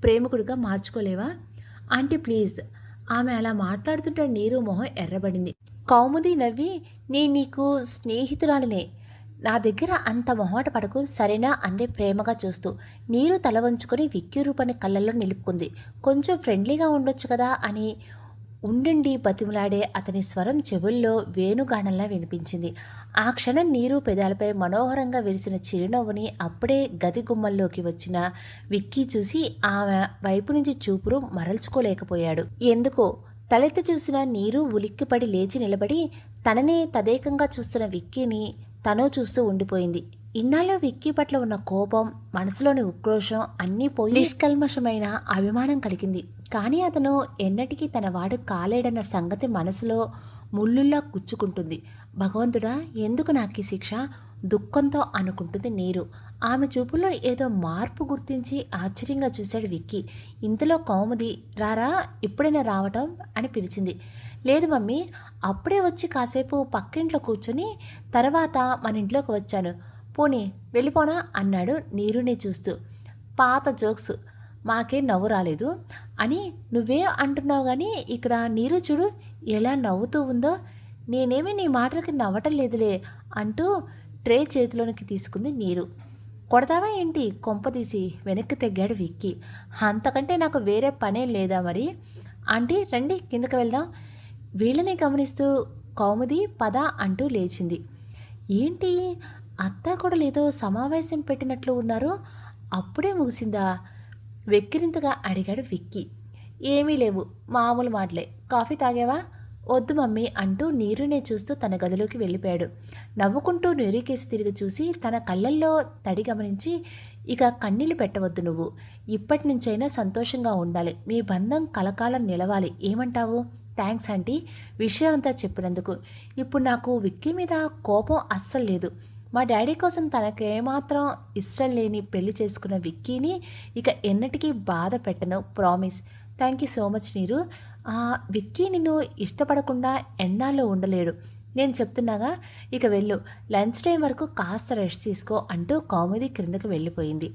ప్రేమికుడిగా మార్చుకోలేవా? Aunty please. ఆమె అలా మాట్లాడుతుంటే నీరు మొహం ఎర్రబడింది. కౌముది నవ్వి, నేను నీకు స్నేహితురాలినే, నా దగ్గర అంత మొహమాట పడకు సరేనా అందే ప్రేమగా చూస్తూ. నీరు తల వంచుకొని విక్కీ రూపాన్ని కళ్ళల్లో నిలుపుకుంది. కొంచెం ఫ్రెండ్లీగా ఉండొచ్చు కదా అని ఉండండి బతిమలాడే అతని స్వరం చెవుల్లో వేణుగానంలా వినిపించింది. ఆ క్షణం నీరు పెదాలపై మనోహరంగా విరిసిన చిరునవ్వుని అప్పుడే గది గుమ్మల్లోకి వచ్చిన విక్కీ చూసి ఆమె వైపు నుంచి చూపురు మరల్చుకోలేకపోయాడు. ఎందుకో తలెత్తి చూసిన నీరు ఉలిక్కిపడి లేచి నిలబడి తననే తదేకంగా చూస్తున్న విక్కీని తను చూస్తూ ఉండిపోయింది. ఇన్నాళ్ళు విక్కీ పట్ల ఉన్న కోపం, మనసులోని ఉక్రోషం అన్నీ పోయి నిష్కల్మషమైన అభిమానం కలిగింది. కానీ అతను ఎన్నటికీ తన వాడు కాలేడన్న సంగతి మనసులో ముళ్ళుల్లా గుచ్చుకుంటుంది. భగవంతుడా, ఎందుకు నాకు ఈ శిక్ష? దుఃఖంతో అనుకుంటుంది నీరు. ఆమె చూపుల్లో ఏదో మార్పు గుర్తించి ఆశ్చర్యంగా చూశాడు విక్కీ. ఇంతలో కౌముది, రారా ఇప్పుడైనా రావటం అని పిలిచింది. లేదు మమ్మీ, అప్పుడే వచ్చి కాసేపు పక్కింట్లో కూర్చొని తర్వాత మన ఇంట్లోకి వచ్చాను. పోనీ వెళ్ళిపోనా అన్నాడు నీరుని చూస్తూ. పాత జోక్స్, మాకేం నవ్వు రాలేదు అని నువ్వే అంటున్నావు కానీ ఇక్కడ నీరు చూడు ఎలా నవ్వుతూ ఉందో. నేనేమీ నీ మాటలకి నవ్వటం లేదులే అంటూ ట్రే చేతిలోనికి తీసుకుంది నీరు. కొడతావా ఏంటి? కొంపదీసి వెనక్కి తెగ్గాడు విక్కీ. అంతకంటే నాకు వేరే పనేం లేదా మరి? ఆంటీ రండి కిందకి వెళ్దాం. వీళ్ళని గమనిస్తూ కౌముది పద అంటూ లేచింది. ఏంటి అత్తా కూడా లేదో సమావేశం పెట్టినట్లు ఉన్నారు, అప్పుడే ముగిసిందా? వెక్కిరింతగా అడిగాడు విక్కీ. ఏమీ లేవు, మామూలు మాటలే. కాఫీ తాగావా? వద్దు మమ్మీ అంటూ నీరునే చూస్తూ తన గదిలోకి వెళ్ళిపోయాడు. నవ్వుకుంటూ నీరుకేసి తిరిగి చూసి తన కళ్ళల్లో తడి గమనించి, ఇక కన్నీళ్ళు పెట్టవద్దు నువ్వు. ఇప్పటి నుంచైనా సంతోషంగా ఉండాలి. మీ బంధం కలకాలం నిలవాలి. ఏమంటావు? థ్యాంక్స్ ఆంటీ విషయం అంతా చెప్పినందుకు. ఇప్పుడు నాకు విక్కీ మీద కోపం అస్సలు లేదు. మా డాడీ కోసం తనకేమాత్రం ఇష్టం లేని పెళ్లి చేసుకున్న విక్కీని ఇక ఎన్నటికీ బాధ పెట్టను, promise. Thank you so much నీరు. విక్కీ నిన్ను ఇష్టపడకుండా ఎన్నాళ్ళు ఉండలేడు. నేను చెప్తున్నాగా, ఇక వెళ్ళు. లంచ్ టైం వరకు కాస్త రెస్ట్ తీసుకో అంటూ కౌముది క్రిందకు వెళ్ళిపోయింది.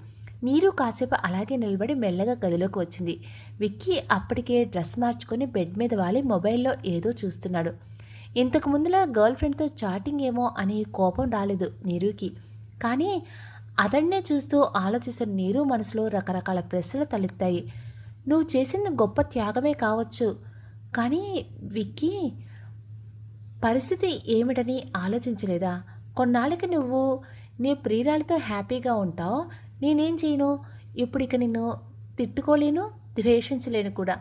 నీరు కాసేపు అలాగే నిలబడి మెల్లగా గదిలోకి వచ్చింది. విక్కీ అప్పటికే డ్రెస్ మార్చుకొని బెడ్ మీద వాలి మొబైల్లో ఏదో చూస్తున్నాడు. ఇంతకు ముందులా గర్ల్ ఫ్రెండ్తో చాటింగ్ ఏమో అని కోపం రాలేదు నీరుకి. కానీ అతన్నే చూస్తూ ఆలోచిస్తున్న నీరు మనసులో రకరకాల ప్రశ్నలు తలెత్తాయి. నువ్వు చేసింది గొప్ప త్యాగమే కావచ్చు, కానీ విక్కీ పరిస్థితి ఏమిటని ఆలోచించలేదా? కొన్నాళ్ళకి నువ్వు నీ ప్రియురాలితో హ్యాపీగా ఉంటావు, నేనేం చేయను? ఇప్పుడు ఇక నిన్ను తిట్టుకోలేను, ద్వేషించలేను కూడా.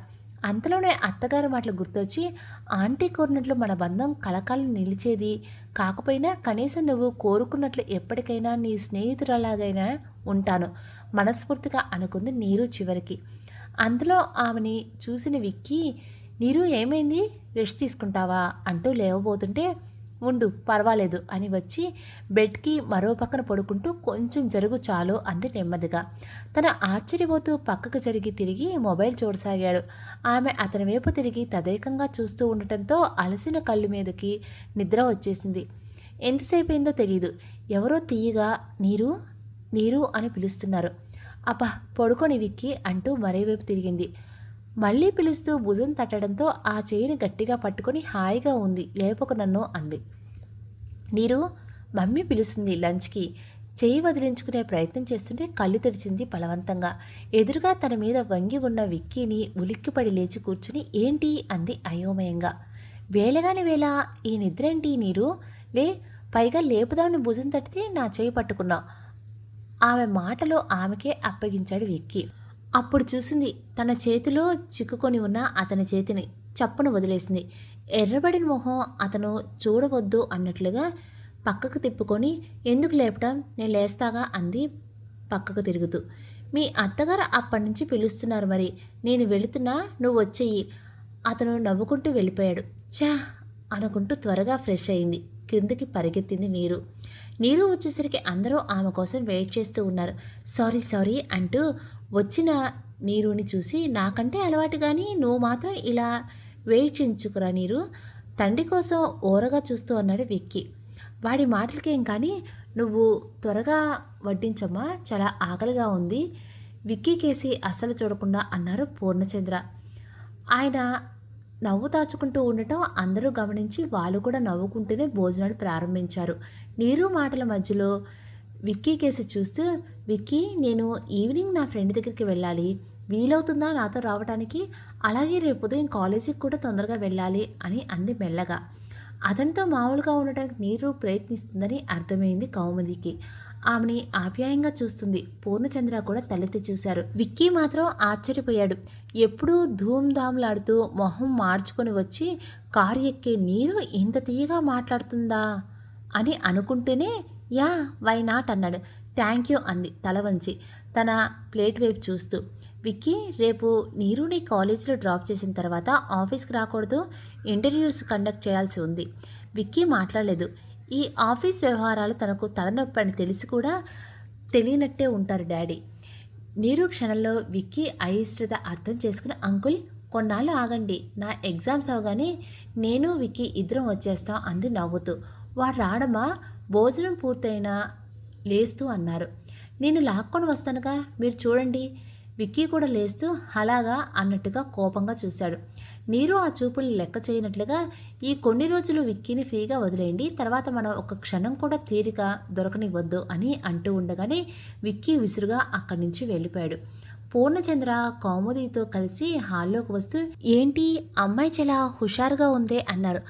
అంతలోనే అత్తగారి మాటలు గుర్తొచ్చి, ఆంటీ కోరినట్లు మన బంధం కలకాలం నిలిచేది కాకపోయినా కనీసం నువ్వు కోరుకున్నట్లు ఎప్పటికైనా నీ స్నేహితురాలాగైనా ఉంటాను మనస్ఫూర్తిగా అనుకుంది నీరు చివరికి. అందులో ఆమెని చూసిన విక్కీ, నీరు ఏమైంది, రెస్ట్ తీసుకుంటావా అంటూ లేవబోతుంటే, ఉండు పర్వాలేదు అని వచ్చి బెడ్కి మరో పక్కన పడుకుంటూ కొంచెం జరుగు చాలు అంది నెమ్మదిగా. తను ఆశ్చర్యపోతూ పక్కకు జరిగి తిరిగి మొబైల్ చూడసాగాడు. ఆమె అతని వైపు తిరిగి తదేకంగా చూస్తూ ఉండటంతో అలసిన కళ్ళు మీదకి నిద్ర వచ్చేసింది. ఎంతసేపు అయిందో తెలియదు. ఎవరో తీయగా నీరు నీరు అని పిలుస్తున్నారు. అబ్బా పడుకొని విక్కి అంటూ మరోవైపు తిరిగింది. మళ్ళీ పిలుస్తూ భుజం తట్టడంతో ఆ చేయిని గట్టిగా పట్టుకొని హాయిగా ఉంది, లేపకు నన్ను అంది. నీరు, మమ్మీ పిలుస్తుంది లంచ్కి. చేయి వదిలించుకునే ప్రయత్నం చేస్తుంటే కళ్ళు తెరిచింది బలవంతంగా. ఎదురుగా తన మీద వంగి ఉన్న విక్కీని ఉలిక్కిపడి లేచి కూర్చుని ఏంటి అంది అయోమయంగా. వేళగాని వేళ ఈ నిద్రేంటి నీరు, లే, పైగా లేపుదామని భుజం తట్టితే నా చేయి పట్టుకున్నావు. ఆమె మాటలో ఆమెకే అప్పగించాడు విక్కీ. అప్పుడు చూసింది తన చేతిలో చిక్కుకొని ఉన్న అతని చేతిని. చప్పున వదిలేసింది. ఎర్రబడిన మొహం అతను చూడవద్దు అన్నట్లుగా పక్కకు తిప్పుకొని, ఎందుకు లేపటం, నేను లేస్తాగా అంది పక్కకు తిరుగుతూ. మీ అత్తగారు అప్పటి నుంచి పిలుస్తున్నారు, మరి నేను వెళుతున్నా, నువ్వు వచ్చేయి. అతను నవ్వుకుంటూ వెళ్ళిపోయాడు. చా అనుకుంటూ త్వరగా ఫ్రెష్ అయింది. కిందకి పరిగెత్తింది నీరు. నీరు వచ్చేసరికి అందరూ ఆమె కోసం వెయిట్ చేస్తూ ఉన్నారు. సారీ సారీ అంటూ వచ్చిన నీరుని చూసి, నాకంటే అలవాటు కానీ నువ్వు మాత్రం ఇలా వెయిట్ చేయించుకురా నీరు, తండ్రి కోసం ఓరగా చూస్తూ అన్నాడు విక్కీ. వాడి మాటలకేం కానీ, నువ్వు త్వరగా వడ్డించమ్మా, చాలా ఆకలిగా ఉంది, విక్కీ కేసి అస్సలు చూడకుండా అన్నారు పూర్ణచంద్ర. ఆయన నవ్వు దాచుకుంటూ ఉండటం అందరూ గమనించి వాళ్ళు కూడా నవ్వుకుంటూనే భోజనాలు ప్రారంభించారు. నీరు మాటల మధ్యలో విక్కీ కేసి చూస్తూ, విక్కీ, నేను ఈవినింగ్ నా ఫ్రెండ్ దగ్గరికి వెళ్ళాలి, వీలవుతుందా నాతో రావడానికి? అలాగే రేపు ఉదయం కాలేజీకి కూడా తొందరగా వెళ్ళాలి అని అంది మెల్లగా. అతనితో మామూలుగా ఉండటానికి నీరు ప్రయత్నిస్తుందని అర్థమైంది కౌముదికి. ఆమెని ఆప్యాయంగా చూస్తుంది. పూర్ణచంద్ర కూడా తలెత్తి చూశారు. విక్కీ మాత్రం ఆశ్చర్యపోయాడు. ఎప్పుడూ ధూమ్ధామ్లాడుతూ మొహం మార్చుకొని వచ్చి కారు ఎక్కే నీరు ఇంత తీయగా మాట్లాడుతుందా అని అనుకుంటూనే, యా వై నాట్ అన్నాడు. థ్యాంక్ యూ అంది తల వంచి తన ప్లేట్ వైపు చూస్తూ. విక్కీ, రేపు నీరుని కాలేజీలో డ్రాప్ చేసిన తర్వాత ఆఫీస్కి రాకూడదు, ఇంటర్వ్యూస్ కండక్ట్ చేయాల్సి ఉంది. విక్కీ మాట్లాడలేదు. ఈ ఆఫీస్ వ్యవహారాలు తనకు తలనొప్పి అని తెలిసి కూడా తెలియనట్టే ఉంటారు డాడీ. నీరు క్షణంలో విక్కీ అయిష్టత అర్థం చేసుకుని, అంకుల్ కొన్నాళ్ళు ఆగండి, నా ఎగ్జామ్స్ అవగానే నేను విక్కీ ఇద్దరం వచ్చేస్తాం అంది నవ్వుతూ. వారు రావడమా, భోజనం పూర్తయినా లేస్తూ అన్నారు. నేను లాక్కొని వస్తానుగా, మీరు చూడండి. విక్కీ కూడా లేస్తూ అలాగా అన్నట్టుగా కోపంగా చూశాడు. నీరు ఆ చూపులు లెక్క చేయనట్లుగా, ఈ కొన్ని రోజులు విక్కీని ఫ్రీగా వదిలేయండి, తర్వాత మనం ఒక క్షణం కూడా తీరిక దొరకనివ్వద్దు అని అంటూ ఉండగానే విక్కీ విసురుగా అక్కడి నుంచి వెళ్ళిపోయాడు. పూర్ణచంద్ర కౌముదితో కలిసి హాల్లోకి వస్తూ, ఏంటి అమ్మాయి చాలా హుషారుగా ఉందే అన్నారు.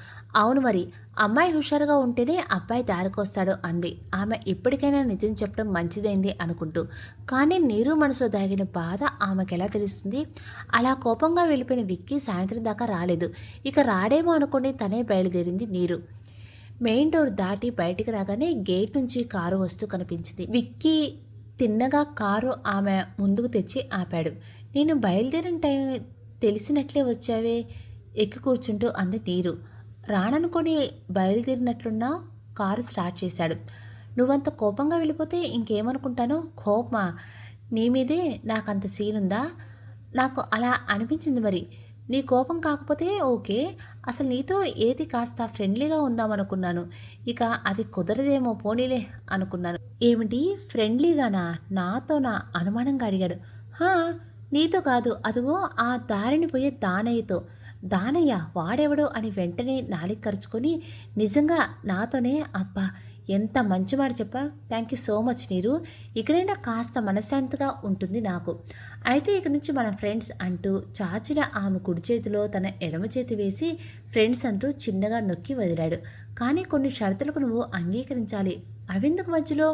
అవును మరి, అమ్మాయి హుషారుగా ఉంటేనే అబ్బాయి దారికొస్తాడు అంది ఆమె. ఇప్పటికైనా నిజం చెప్పడం మంచిదైంది అనుకుంటూ. కానీ నీరు మనసులో దాగిన బాధ ఆమెకెలా తెలుస్తుంది? అలా కోపంగా వెళ్ళిపోయిన విక్కీ సాయంత్రం దాకా రాలేదు. ఇక రాడేమో అనుకుని తనే బయలుదేరింది నీరు. మెయిన్ డోర్ దాటి బయటికి రాగానే గేట్ నుంచి కారు వస్తూ కనిపించింది. విక్కీ తిన్నగా కారు ఆమె ముందుకు తెచ్చి ఆపాడు. నేను బయలుదేరిన టైం తెలిసినట్లే వచ్చావే, ఎక్కి కూర్చుంటూ అంది నీరు. రాననుకొని బయలుదేరినట్లున్నా కారు స్టార్ట్ చేశాడు. నువ్వంత కోపంగా వెళ్ళిపోతే ఇంకేమనుకుంటాను? కోపమా? నీ మీదే నాకంత సీన్ ఉందా? నాకు అలా అనిపించింది. మరి నీ కోపం కాకపోతే ఓకే, అసలు నీతో ఏది కాస్త ఫ్రెండ్లీగా ఉందామనుకున్నాను, ఇక అది కుదరదేమో పోనీలే అనుకున్నాను. ఏమిటి ఫ్రెండ్లీగానా? నాతోనా? అనుమానంగా అడిగాడు. హా, నీతో కాదు, అదిగో ఆ దారిని పోయే దానయ్యతో. దానయ్య వాడెవడో అని వెంటనే నాలిక ఖర్చుకొని, నిజంగా నాతోనే? అబ్బా ఎంత మంచి మాట చెప్పా, థ్యాంక్ యూ సో మచ్ నీరు, ఇక్కడైనా కాస్త మనశ్శాంతిగా ఉంటుంది నాకు. అయితే ఇక నుంచి మన ఫ్రెండ్స్ అంటూ చాచిన ఆమె కుడి చేతిలో తన ఎడమ చేతి వేసి ఫ్రెండ్స్ అంటూ చిన్నగా నొక్కి వదిలాడు. కానీ కొన్ని షరతులకు నువ్వు అంగీకరించాలి. అవెందుకు మధ్యలో?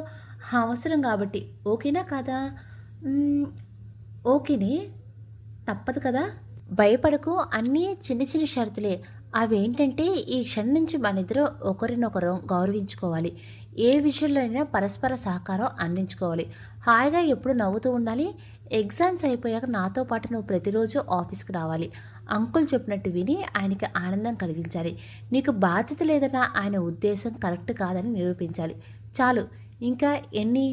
అవసరం కాబట్టి. ఓకేనా కాదా? ఓకేనే, తప్పదు కదా. భయపడకు, అన్నీ చిన్న చిన్న షరతులే. అవేంటంటే ఈ క్షణం నుంచి మనిద్దరం ఒకరినొకరు గౌరవించుకోవాలి. ఏ విషయంలో అయినా పరస్పర సహకారం అందించుకోవాలి. హాయిగా ఎప్పుడు నవ్వుతూ ఉండాలి. ఎగ్జామ్స్ అయిపోయాక నాతో పాటు నువ్వు ప్రతిరోజు ఆఫీస్కి రావాలి. అంకుల్ చెప్పినట్టు విని ఆయనకి ఆనందం కలిగించాలి. నీకు బాధ్యత లేదన్న ఆయన ఉద్దేశం కరెక్ట్ కాదని నిరూపించాలి. చాలు, ఇంకా ఎన్ని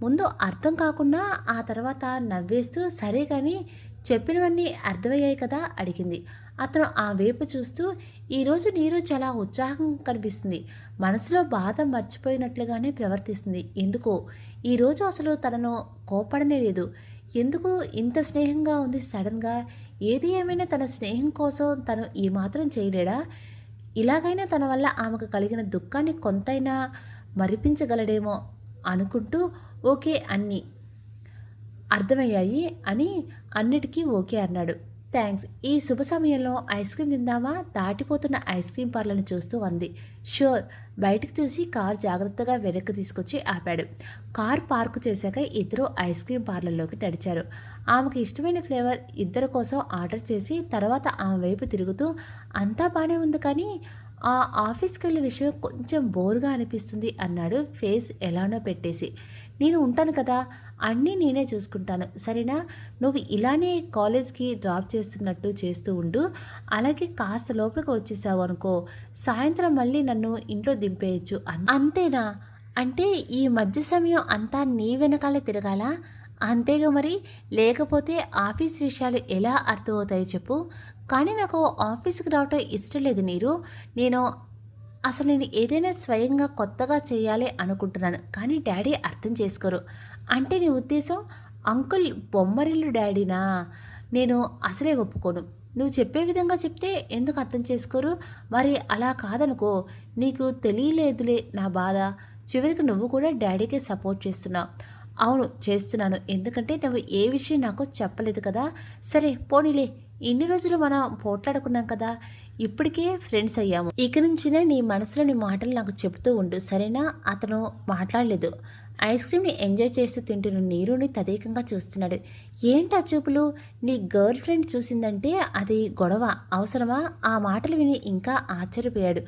ముందు అర్థం కాకుండా ఆ తర్వాత నవ్వేస్తూ సరే కానీ చెప్పినవన్నీ అర్థమయ్యాయి కదా అడిగింది. అతను ఆ వైపు చూస్తూ ఈరోజు నీరు చాలా ఉత్సాహం కనిపిస్తుంది. మనసులో బాధ మర్చిపోయినట్లుగానే ప్రవర్తిస్తుంది. ఎందుకో ఈరోజు అసలు తనను కోపడనే లేదు. ఎందుకు ఇంత స్నేహంగా ఉంది సడన్గా? ఏది ఏమైనా తన స్నేహం కోసం తను ఈ మాత్రం చేయలేడా? ఇలాగైనా తన వల్ల ఆమెకు కలిగిన దుఃఖాన్ని కొంతైనా మరిపించగలడేమో అనుకుంటూ ఓకే అన్నీ అర్థమయ్యాయి అని అన్నిటికీ ఓకే అన్నాడు. థ్యాంక్స్. ఈ శుభ సమయంలో ఐస్ క్రీమ్ తిందామా? దాటిపోతున్న ఐస్ క్రీమ్ పార్లను చూస్తూ అంది. ష్యూర్. బయటకు చూసి కార్ జాగ్రత్తగా వెనక్కి తీసుకొచ్చి ఆపాడు. కార్ పార్కు చేశాక ఇద్దరు ఐస్ క్రీమ్ పార్లర్లోకి నడిచారు. ఆమెకు ఇష్టమైన ఫ్లేవర్ ఇద్దరి కోసం ఆర్డర్ చేసి తర్వాత ఆమె వైపు తిరుగుతూ అంతా బాగానే ఉంది కానీ ఆ ఆఫీస్కి వెళ్ళే విషయం కొంచెం బోరుగా అనిపిస్తుంది అన్నాడు ఫేస్ ఎలానో పెట్టేసి. నేను ఉంటాను కదా, అన్నీ నేనే చూసుకుంటాను సరేనా? నువ్వు ఇలానే కాలేజ్కి డ్రాప్ చేస్తున్నట్టు చేస్తూ ఉండు. అలాగే కాస్త లోపలికి వచ్చేసావు అనుకో, సాయంత్రం మళ్ళీ నన్ను ఇంట్లో దింపేయచ్చు. అంతేనా? అంటే ఈ మధ్య సమయం అంతా నీ వెనకాలే తిరగాలా? అంతేగా మరి, లేకపోతే ఆఫీస్ విషయాలు ఎలా అర్థమవుతాయో చెప్పు. కానీ నాకు ఆఫీస్కి రావటం ఇష్టం లేదు నీరు. నేను ఏదైనా స్వయంగా కొత్తగా చేయాలి అనుకుంటున్నాను కానీ డాడీ అర్థం చేసుకోరు. అంటే నీ ఉద్దేశం అంకుల్ బొమ్మరిల్లు డాడీనా? నేను అసలే ఒప్పుకోను. నువ్వు చెప్పే విధంగా చెప్తే ఎందుకు అర్థం చేసుకోరు? మరి అలా కాదనుకో, నీకు తెలియలేదులే నా బాధ. చివరికి నువ్వు కూడా డాడీకే సపోర్ట్ చేస్తున్నావు. అవును చేస్తున్నాను, ఎందుకంటే నువ్వు ఏ విషయం నాకు చెప్పలేదు కదా. సరే పోనీలే, ఇన్ని రోజులు మనం పోట్లాడుకున్నాం కదా, ఇప్పటికే ఫ్రెండ్స్ అయ్యాము. ఇక నుంచినే నీ మనసులోని మాటలు నాకు చెబుతూ ఉండు సరేనా? అతను మాట్లాడలేదు. ఐస్ క్రీమ్ని ఎంజాయ్ చేస్తూ తింటున్న నీరుని తదేకంగా చూస్తున్నాడు. ఏంటా చూపులు? నీ గర్ల్ ఫ్రెండ్ చూసిందంటే అది గొడవ అవసరమా? ఆ మాటలు విని ఇంకా ఆశ్చర్యపోయాడు.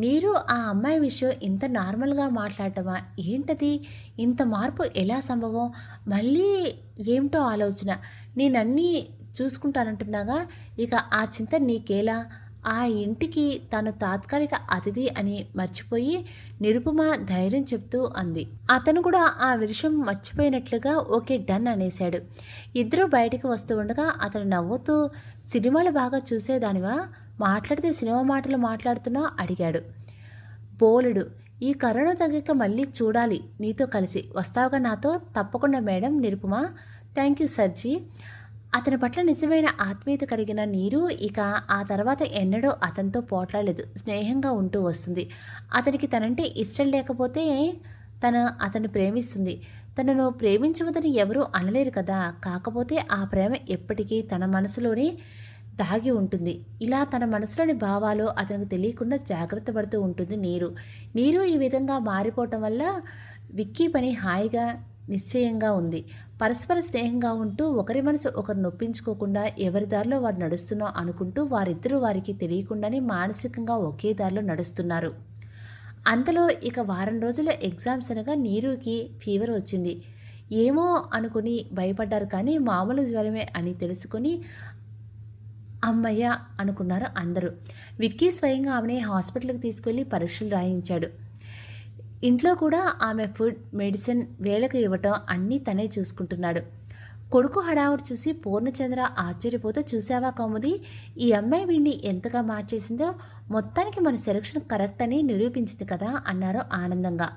నీరు ఆ అమ్మాయి విషయం ఇంత నార్మల్గా మాట్లాడటమా? ఏంటది? ఇంత మార్పు ఎలా సంభవం? మళ్ళీ ఏమిటో ఆలోచన. నేనన్నీ చూసుకుంటానంటున్నాగా, ఇక ఆ చింత నీకేలా? ఆ ఇంటికి తను తాత్కాలిక అతిథి అని మర్చిపోయి నిరుపమ ధైర్యం చెప్తూ అంది. అతను కూడా ఆ విషయం మర్చిపోయినట్లుగా ఓకే డన్ అనేశాడు. ఇద్దరూ బయటికి వస్తూ ఉండగా అతను నవ్వుతూ సినిమాలు బాగా చూసేదానివా? మాట్లాడితే సినిమా మాటలు మాట్లాడుతున్నావు అడిగాడు. బోలెడు. ఈ కరోనా తగ్గాక మళ్ళీ చూడాలి నీతో కలిసి. వస్తావుగా నాతో? తప్పకుండా మేడం నిరుపమ. థ్యాంక్ యూ సర్జీ. అతని పట్ల నిజమైన ఆత్మీయత కలిగిన నీరు ఇక ఆ తర్వాత ఎన్నడూ అతనితో పోట్లాడలేదు. స్నేహంగా ఉంటూ వస్తుంది. అతనికి తనంటే ఇష్టం లేకపోతే అతన్ని ప్రేమిస్తుంది. తనను ప్రేమించవద్దని ఎవరూ అనలేరు కదా. కాకపోతే ఆ ప్రేమ ఎప్పటికీ తన మనసులోనే దాగి ఉంటుంది. ఇలా తన మనసులోని భావాలు అతనికి తెలియకుండా జాగ్రత్త పడుతూ ఉంటుంది నీరు ఈ విధంగా మారిపోవటం వల్ల విక్కీ పని హాయిగా నిశ్చయంగా ఉంది. పరస్పర స్నేహంగా ఉంటూ ఒకరి మనసు ఒకరు నొప్పించుకోకుండా ఎవరి దారిలో వారు నడుస్తున్నాం అనుకుంటూ వారిద్దరూ వారికి తెలియకుండానే మానసికంగా ఒకే దారిలో నడుస్తున్నారు. అంతలో ఇక వారం రోజుల ఎగ్జామ్స్ అనగా నీరుకి ఫీవర్ వచ్చింది. ఏమో అనుకుని భయపడ్డారు కానీ మామూలు జ్వరమే అని తెలుసుకొని అమ్మయ్య అనుకున్నారు అందరూ. విక్కీ స్వయంగా ఆమెని హాస్పిటల్కి తీసుకెళ్లి పరీక్షలు రాయించాడు. ఇంట్లో కూడా ఆమె ఫుడ్ మెడిసిన్ వేళకు ఇవ్వటం అన్నీ తనే చూసుకుంటున్నాడు. కొడుకు హడావుడు చూసి పూర్ణచంద్ర ఆశ్చర్యపోతే చూసావా కౌముది, ఈ అమ్మాయి వీడిని ఎంతగా మార్చేసిందో, మొత్తానికి మన సెలక్షన్ కరెక్ట్ అని నిరూపించింది కదా అన్నారు ఆనందంగా.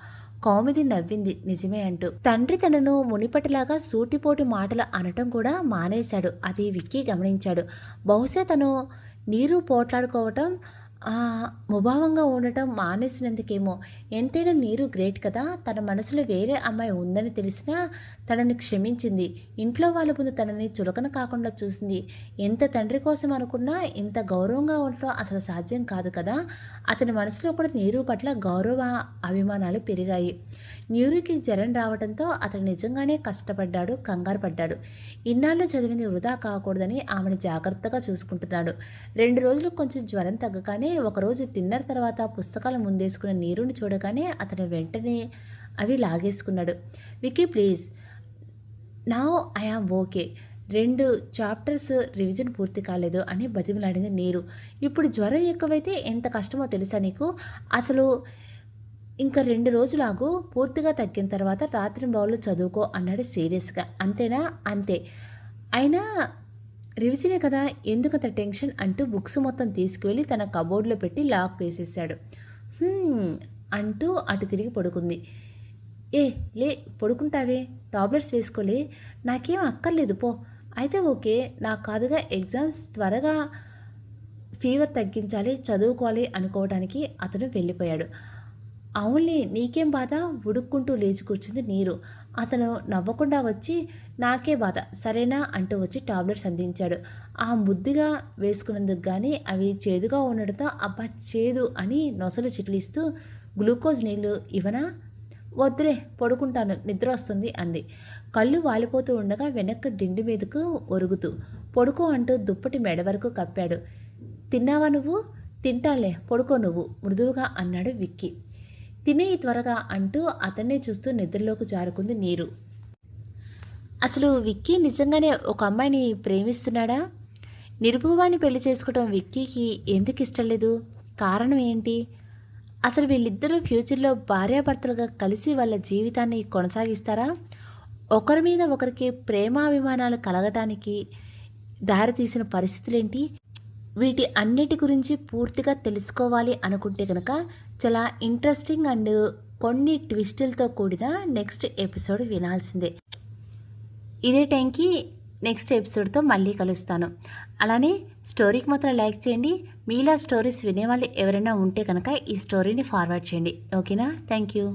కౌముది నవ్వింది నిజమే అంటూ. తండ్రి తనను మునిపటిలాగా సూటిపోటి మాటలు అనటం కూడా మానేశాడు. అది విక్కీ గమనించాడు. బహుశా తను నీరు పోట్లాడుకోవటం ముభావంగా ఉండటం మానేసినందుకేమో. ఎంతైనా నీరు గ్రేట్ కదా. తన మనసులో వేరే అమ్మాయి ఉందని తెలిసినా తనని క్షమించింది. ఇంట్లో వాళ్ళ ముందు తనని చులకన కాకుండా చూసింది. ఎంత తండ్రి కోసం అనుకున్నా ఇంత గౌరవంగా ఉండటం అసలు సాధ్యం కాదు కదా. అతని మనసులో కూడా నీరు పట్ల గౌరవ అభిమానాలు పెరిగాయి. నీరుకి జ్వరం రావడంతో అతను నిజంగానే కష్టపడ్డాడు, కంగారు పడ్డాడు. ఇన్నాళ్ళు చదివింది వృధా కాకూడదని ఆమెను జాగ్రత్తగా చూసుకుంటున్నాడు. 2 రోజులు కొంచెం జ్వరం తగ్గగానే ఒకరోజు డిన్నర్ తర్వాత పుస్తకాలు ముందేసుకున్న నీరుని చూడగానే అతను వెంటనే అవి లాగేసుకున్నాడు. Vicky please, now I am okay. 2 chapters revision పూర్తి కాలేదు అని బతిమలాడింది నీరు. ఇప్పుడు జ్వరం ఎక్కువైతే ఎంత కష్టమో తెలుసా నీకు? అసలు ఇంకా 2 రోజులు ఆగు, పూర్తిగా తగ్గిన తర్వాత రాత్రింబవళ్ళు చదువుకో అన్నాడు సీరియస్గా. అంతేనా? అంతే. అయినా రివిజనే కదా, ఎందుకంత టెన్షన్ అంటూ బుక్స్ మొత్తం తీసుకువెళ్ళి తన కబోర్డ్లో పెట్టి లాక్ వేసేసాడు. అంటూ అటు తిరిగి పడుకుంది. ఏ లే, పడుకుంటావే, టాబ్లెట్స్ వేసుకోలే, నాకేం అక్కర్లేదు పో. అయితే ఓకే, నాకు కాదుగా ఎగ్జామ్స్, త్వరగా ఫీవర్ తగ్గించాలి, చదువుకోవాలి అనుకోవడానికి అతను వెళ్ళిపోయాడు. అవునులే, నీకేం బాధ, ఉడుక్కుంటూ లేచి కూర్చుంది నీరు. అతను నవ్వకుండా వచ్చి నాకే బాధ సరేనా అంటూ వచ్చి టాబ్లెట్స్ అందించాడు. ఆ ముద్దుగా వేసుకున్నందుకు కానీ అవి చేదుగా ఉండడంతో అబ్బా చేదు అని నొసలు చిట్లిస్తూ గ్లూకోజ్ నీళ్ళు ఇవనా? వద్దులే, పడుకుంటాను, నిద్ర వస్తుంది అంది. కళ్ళు వాలిపోతూ ఉండగా వెనక్కి దిండి మీదకు ఒరుగుతూ పడుకో అంటూ దుప్పటి మెడ వరకు కప్పాడు. తిన్నావా నువ్వు? తింటాలే, పడుకో నువ్వు మృదువుగా అన్నాడు విక్కీ. తినేయి త్వరగా అంటూ అతన్నే చూస్తూ నిద్రలోకి జారుకుంది నీరు. అసలు విక్కీ నిజంగానే ఒక అమ్మాయిని ప్రేమిస్తున్నాడా? నిరుపమాని పెళ్లి చేసుకోవడం విక్కీకి ఎందుకు ఇష్టం లేదు? కారణం ఏంటి? అసలు వీళ్ళిద్దరూ ఫ్యూచర్లో భార్యాభర్తలుగా కలిసి వాళ్ళ జీవితాన్ని కొనసాగిస్తారా? ఒకరి మీద ఒకరికి ప్రేమాభిమానాలు కలగటానికి దారితీసిన పరిస్థితులేంటి? వీటి అన్నిటి గురించి పూర్తిగా తెలుసుకోవాలి అనుకుంటే కనుక చాలా ఇంట్రెస్టింగ్ అండ్ కొన్ని ట్విస్టులతో కూడిన నెక్స్ట్ ఎపిసోడ్ వినాల్సిందే. ఇదే టైంకి నెక్స్ట్ ఎపిసోడ్తో మళ్ళీ కలుస్తాను. అలానే స్టోరీకి మాత్రం లైక్ చేయండి. మీలా స్టోరీస్ వినేవాళ్ళు ఎవరైనా ఉంటే కనుక ఈ స్టోరీని ఫార్వర్డ్ చేయండి. ఓకేనా? Thank you.